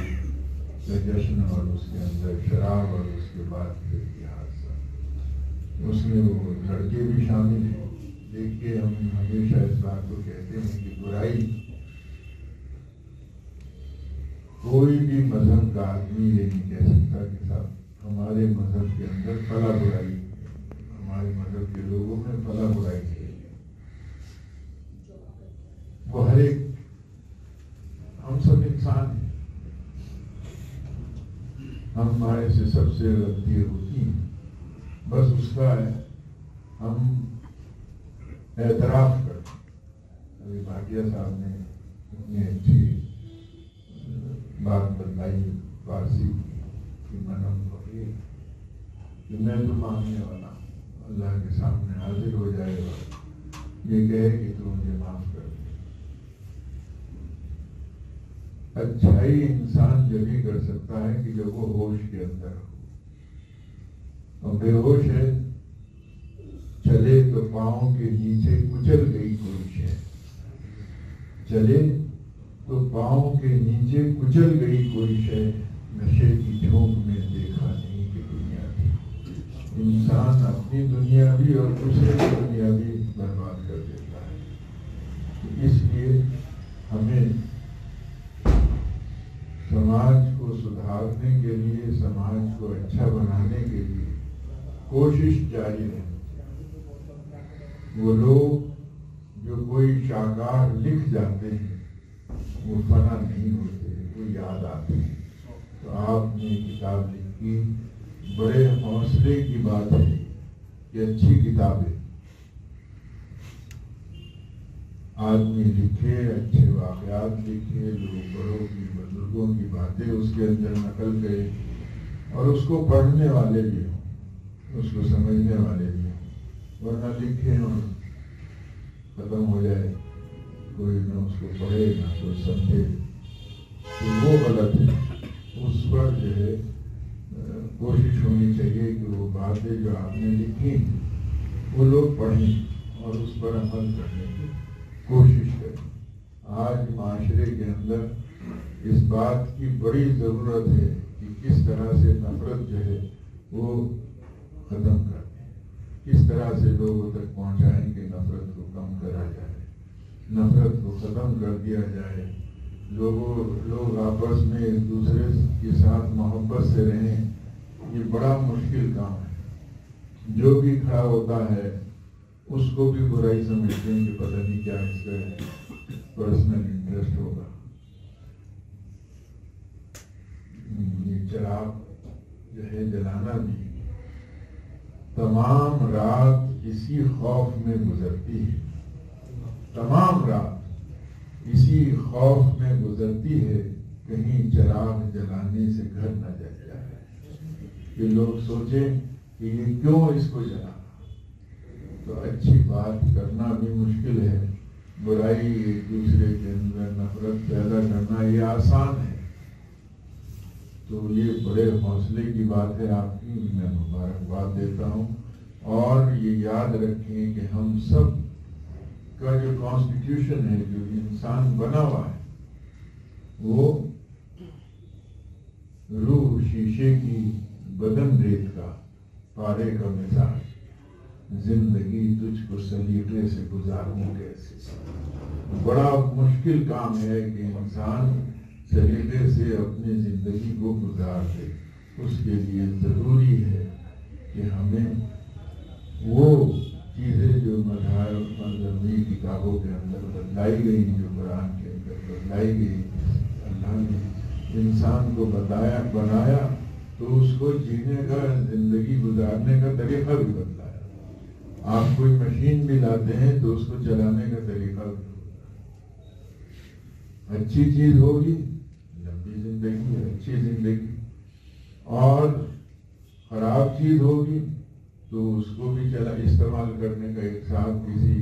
का जश्न और उसके अंदर शराब और उसके बाद फिर ये हादसा, उसमें वो लड़के भी शामिल हैं। देखिए, हम हमेशा इस बात को कहते हैं कि बुराई कोई भी मजहब का आदमी ये नहीं कह सकता कि साहब हमारे मजहब के अंदर फला बुराई, हमारे मजहब के लोगों में फला बुराई है। वो हर एक, हम सब इंसान हैं, हमारे से सबसे गलती होती है, बस उसका है हम एतराफ़ करते। अभी भाटिया साहब ने इतनी अच्छी बात बताई फारसी की, मनम फकीर, कि मैं तो मांगने वाला अल्लाह के सामने हाजिर हो जाएगा, ये कहे कि तू मुझे माफ कर दे। अच्छाई इंसान जब ही कर सकता है कि जब वो होश के अंदर हो। और बेहोश है, चले तो पाँव के नीचे कुचल गई कोई शय, चले तो पाँव के नीचे कुचल गई कोई शय, नशे की झोंक में देखा नहीं कि दुनिया थी। इंसान अपनी दुनिया भी और दूसरे की दुनिया भी बर्बाद कर देता है। तो इसलिए हमें समाज को सुधारने के लिए, समाज को अच्छा बनाने के लिए कोशिश जारी है। वो लोग जो कोई शाकार लिख जाते हैं वो फना नहीं होते, वो याद आते हैं। तो आपने किताब लिखी, बड़े हौसले की बात है कि अच्छी किताबें आदमी लिखे, अच्छे वाक़यात लिखे, लोग बड़ों की, बुजुर्गों की बातें उसके अंदर नकल करे और उसको पढ़ने वाले भी हों। उसको समझने वाले भी हैं, वरना लिखें और खत्म हो जाए, कोई ना उसको पढ़े ना तो समझे, तो वो गलत है। उस पर जो है कोशिश होनी चाहिए कि वो बातें जो आपने लिखी वो लोग पढ़ें और उस पर अमल करने की कोशिश करें। आज माशरे के अंदर इस बात की बड़ी ज़रूरत है कि किस तरह से नफरत जो है वो ख़त्म कर दें, किस तरह से लोगों तक पहुंचाएं कि नफरत को कम करा जाए, नफरत को ख़त्म कर दिया जाए, लोग आपस में एक दूसरे के साथ मोहब्बत से रहें। ये बड़ा मुश्किल काम है। जो भी खड़ा होता है उसको भी बुराई समझते हैं कि पता नहीं क्या इसका पर्सनल इंटरेस्ट होगा। ये चिराग जो है जलाना भी तमाम रात इसी खौफ में गुजरती है, तमाम रात इसी खौफ में गुजरती है कहीं चिराग जलाने से घर न जल जाए, कि लोग सोचें कि ये क्यों इसको जला। तो अच्छी बात करना भी मुश्किल है, बुराई एक दूसरे के अंदर नफरत पैदा करना ये आसान है। तो ये बड़े हौसले की बात है आपकी, मैं मुबारकबाद देता हूँ। और ये याद रखें कि हम सब का जो कॉन्स्टिट्यूशन है, जो इंसान बना हुआ है, वो रूह शीशे की बदन रेत का पारे का मिजाज, जिंदगी तुझको सलीके से गुजारूं कैसे। बड़ा मुश्किल काम है कि इंसान सलीके से अपनी जिंदगी को गुजार दे। उसके लिए जरूरी है कि हमें वो चीजें जो मजहबी किताबों के अंदर बतलाई गई, जो कुरान के अंदर बतलाई गई, अल्लाह ने इंसान को बनाया तो उसको जीने का, जिंदगी गुजारने का तरीका भी बतलाया। आप कोई मशीन भी लाते हैं तो उसको चलाने का तरीका भी होगा। अच्छी चीज होगी लंबी जिंदगी, अच्छी जिंदगी, और खराब चीज होगी तो उसको भी इस्तेमाल करने का। एक साहब किसी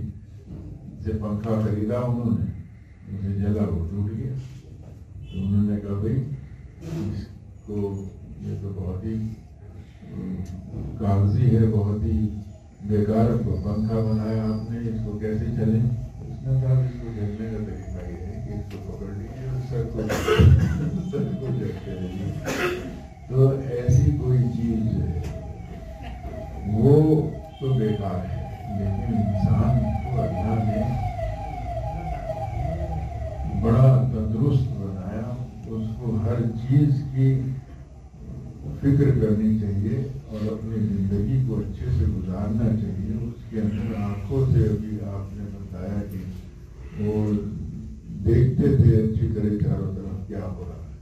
से पंखा खरीदा उन्होंने, उसे जला, वो टूट गया। तो उन्होंने कहा भाई इसको, ये तो बहुत ही कागजी है, बहुत ही बेकार पंखा बनाया आपने, इसको कैसे चले। उसने कहा इसको जलने का तरीका ये है कि इसको पकड़ लीजिए और सर को झटके दीजिए। तो ऐसी कोई चीज है वो तो बेकार है, लेकिन इंसान को अल्लाह ने बड़ा तंदुरुस्त बनाया, उसको हर चीज की फिक्र करनी चाहिए और अपनी जिंदगी को अच्छे से गुजारना चाहिए। उसके अंदर आंखों से, अभी आपने बताया कि वो देखते थे अच्छी तरह चारों तरफ क्या हो रहा है।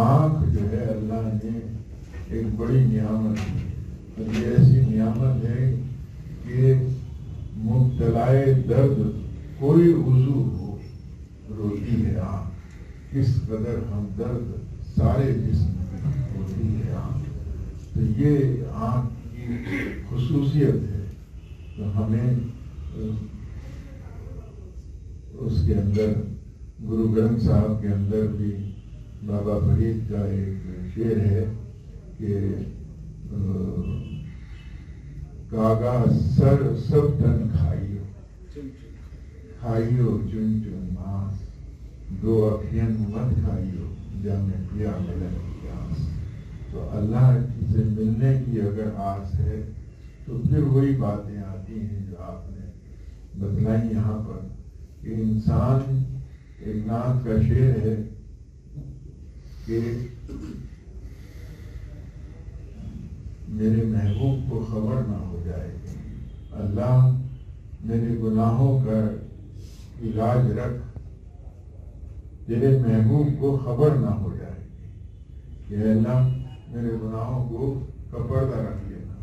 आंख जो है अल्लाह ने एक बड़ी नियामत दी, और ये ऐसी नियामत है कि मुब्तलाए दर्द कोई उज़ू हो रोती है आँख। किस कदर हम दर्द सारे जिस्म होती है आँख। तो ये आँख की खुसूसियत है। तो हमें उसके अंदर गुरु ग्रंथ साहब के अंदर भी बाबा फरीद का एक शेर है कि कागा सर सब तन खाइयो, खाइयो चुन चुन मांस, दो अखियन मत खाइयो जामे पिया मिलन की आस। तो अल्लाह से मिलने की अगर आस है तो फिर वही बातें आती हैं जो आपने बतलाई यहाँ पर, कि इंसान, एक नाथ का शेर है कि मेरे महबूब को खबर ना हो जाए, अल्लाह मेरे गुनाहों का इलाज रख, तेरे महबूब को खबर ना हो जाए कि अल्लाह मेरे गुनाहों को कपर्दा रख लेना।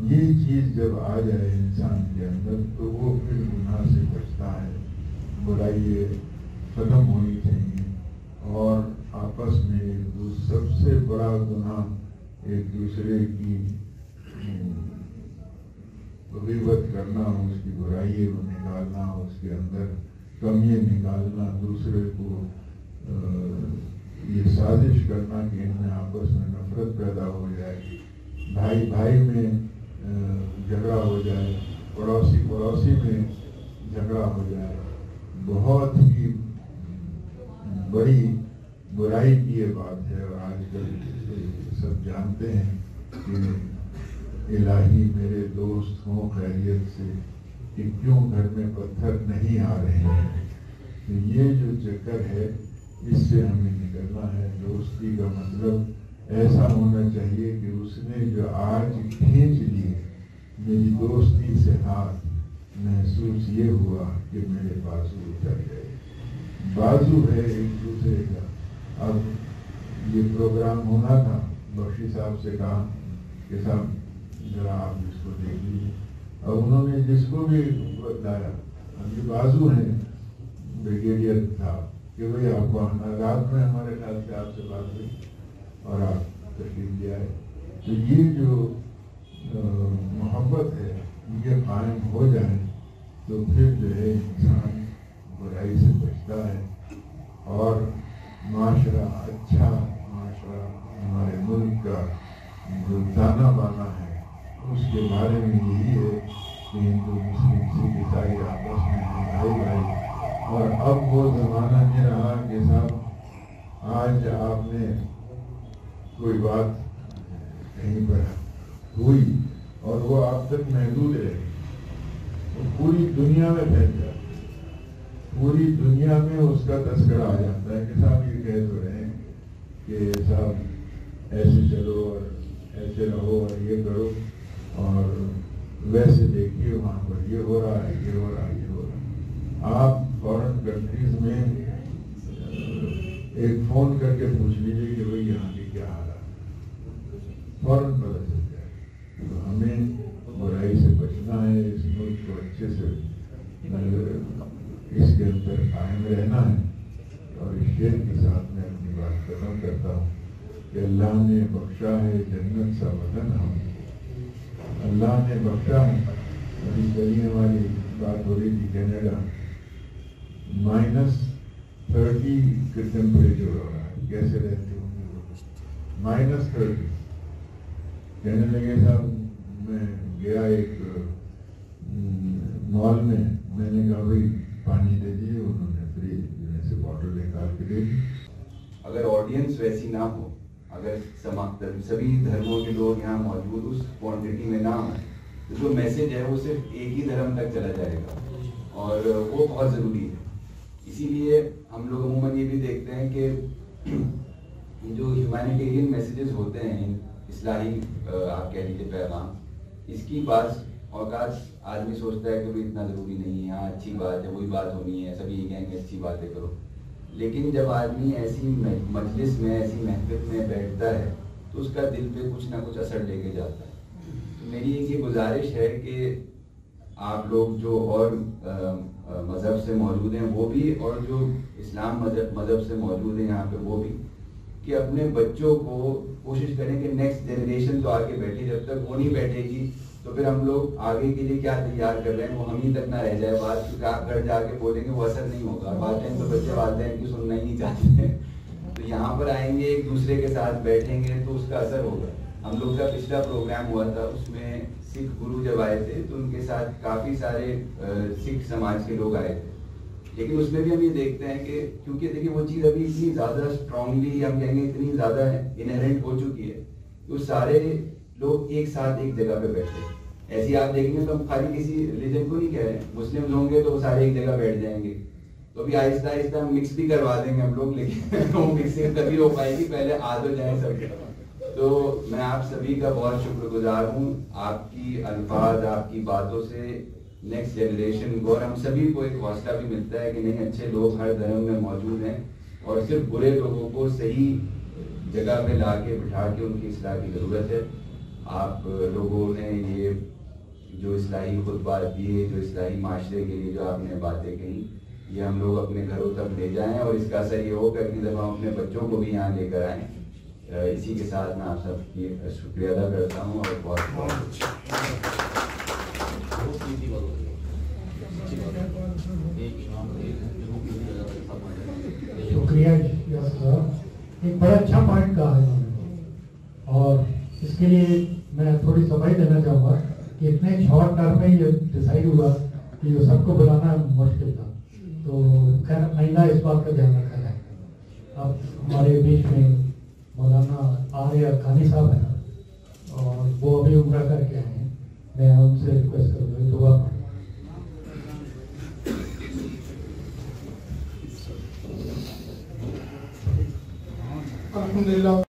ये चीज जब आ जाए इंसान के अंदर तो वो फिर गुनाह से बचता है। बुराई खत्म होनी चाहिए और आपस में सबसे बड़ा गुनाह एक दूसरे की ग़ीबत करना, उसकी बुराइयों को निकालना, उसके अंदर कमियाँ निकालना, दूसरे को ये साजिश करना कि इनमें आपस में नफरत पैदा हो जाए, भाई भाई में झगड़ा हो जाए, पड़ोसी पड़ोसी में झगड़ा हो जाए, बहुत ही बड़ी बुराई की ये बात है। और आजकल सब जानते हैं कि इलाही मेरे दोस्त हों खैरियत से, कि क्यों घर में पत्थर नहीं आ रहे हैं। तो ये जो चक्कर है, इससे हमें निकलना है। दोस्ती का मतलब ऐसा होना चाहिए कि उसने जो आज खींच लिए मेरी दोस्ती से हाथ, महसूस ये हुआ कि मेरे बाजू उतर गए। बाजू है एक दूसरे का। अब ये प्रोग्राम होना था, बख्शी साहब से कहा कि साहब जरा आप इसको देख लीजिए। अब उन्होंने जिसको भी बताया, अब ये बाजू है, ब्रिगेडियर था कि भाई आपको आना, रात में हमारे ख्याल से आपसे बात हुई और आप तशरीफ लिया है। तो ये जो मोहब्बत है, ये कायम हो जाए तो फिर जो है इंसान बुराई से बचता है और माशरा अच्छा माशरा, हमारे मुल्क का जो ताना बाना है उसके बारे में यही है कि हिंदू मुस्लिम सिख ईसाई आपस में भाई भाई। और अब वो ज़माना नहीं रहा कि साहब आज आपने कोई बात कहीं पर हुई और वो आप तक महदूद रहे, तो पूरी दुनिया में फैल जाती, पूरी दुनिया में उसका तस्करा आ जाता है कि साहब ये कह तो रहे हैं कि साहब ऐसे चलो और ऐसे रहो और ये करो, और वैसे देखिए वहाँ पर ये हो रहा है, ये हो रहा है, ये हो रहा है। आप फॉरेन कंट्रीज में एक फ़ोन करके पूछ लीजिए कि भाई यहाँ की क्या हालत है, फौरन पता चल जाए। तो हमें बुराई से बचना है, इस मुल्क को अच्छे से इसके अंदर कायम रहना है। और इस शेर के साथ मैं अपनी बात खत्म करता हूँ कि अल्लाह ने बख्शा है जन्नत सा वतन हम, अल्लाह ने बख्शा है। अभी चलिए हमारी बात हो रही थी कनाडा, -30 के टेम्परेचर हो रहा है, कैसे रहते होंगे लोग, -30। कहने लगे साहब, मैं गया एक मॉल में, मैंने कहा भाई पानी दे दिए, उन्होंने फ्रिज में से बॉटल निकाल के दे दी। अगर ऑडियंस वैसी ना हो, अगर सभी धर्मों के लोग यहाँ मौजूद उस क्वांटिटी में ना आए, तो जो मैसेज है वो सिर्फ एक ही धर्म तक चला जाएगा और वो बहुत ज़रूरी है। इसीलिए हम लोग अमूमन ये भी देखते हैं कि जो ह्यूमैनिटेरियन मैसेजेस होते हैं, इस्लाही आप कह लीजिए पैगाम, इसकी बात औकात आदमी सोचता है कि भाई इतना ज़रूरी नहीं है, हाँ अच्छी बात है, वही बात होनी है, सभी ये कहेंगे अच्छी बातें करो। लेकिन जब आदमी ऐसी मजलिस में, ऐसी महफिल में बैठता है तो उसका दिल पे कुछ ना कुछ असर लेके जाता है। तो मेरी एक ये गुजारिश है कि आप लोग जो और मज़हब से मौजूद हैं वो भी, और जो इस्लाम मज़हब से मौजूद हैं यहाँ पे वो भी, कि अपने बच्चों को कोशिश करें कि नेक्स्ट जनरेशन तो आगे बैठे, जब तक वो नहीं बैठेगी तो फिर हम लोग आगे के लिए क्या तैयार कर रहे हैं वो हम ही तक ना रह जाए बात, क्योंकि आप घर जाके बोलेंगे वो असर नहीं होगा। वालिदैन तो बच्चे वालिदैन की सुनना ही नहीं चाहते हैं। तो यहाँ पर आएंगे, एक दूसरे के साथ बैठेंगे तो उसका असर होगा। हम लोग का पिछला प्रोग्राम हुआ था, उसमें सिख गुरु जब आए थे तो उनके साथ काफ़ी सारे सिख समाज के लोग आए थे। लेकिन उसमें भी हम ये देखते हैं कि क्योंकि देखिए वो चीज़ अभी इतनी ज़्यादा स्ट्रांगली, हम कहेंगे इतनी ज़्यादा इनहेरेंट हो चुकी है, तो सारे लोग एक साथ एक जगह पे बैठे। ऐसी आप देखेंगे तो हम खाली किसी रिलीजन को नहीं कह रहे, मुस्लिम होंगे तो वो सारे एक जगह बैठ जाएंगे, तो अभी आहिस्ता आहिस्ता मिक्स भी करवा देंगे हम लोग, लेकिन वो मिक्सिंग तभी हो पाएगी, पहले आ तो जाए सब। तो मैं आप सभी का बहुत शुक्रगुजार हूँ, आपकी अल्फाज, आपकी बातों से नेक्स्ट जनरेशन को और हम सभी को एक हौसला भी मिलता है कि नहीं, अच्छे लोग हर धर्म में मौजूद हैं और सिर्फ बुरे लोगों को सही जगह पे ला के बिठा के उनकी इस्लाह की ज़रूरत है। आप लोगों ने ये जो इस्लाही खुतबा दिए, जो इस्लाही माशरे के लिए जो आपने बातें कही, ये हम लोग अपने घरों तक ले जाएं और इसका असर ये होगा कि जब हम अपने बच्चों को भी यहाँ लेकर आएँ इसी के साथ मैं आप सबकी शुक्रिया अदा करता हूँ और बहुत शुक्रिया। एक बड़ा अच्छा पॉइंट कहा है इन्होंने और इसके लिए मैं थोड़ी सफाई देना चाहूँगा कि इतने शॉर्ट टर्म में ये डिसाइड हुआ कि ये सबको बुलाना मुश्किल था, तो खैर आइंदा इस बात का ध्यान रखा जाए। अब हमारे बीच में मौलाना आर्य खानी साहब हैं और वो अभी उम्रा करके आए हैं, मैं उनसे रिक्वेस्ट करूँगा दुआ पढ़ें। अल्हम्दुलिल्लाह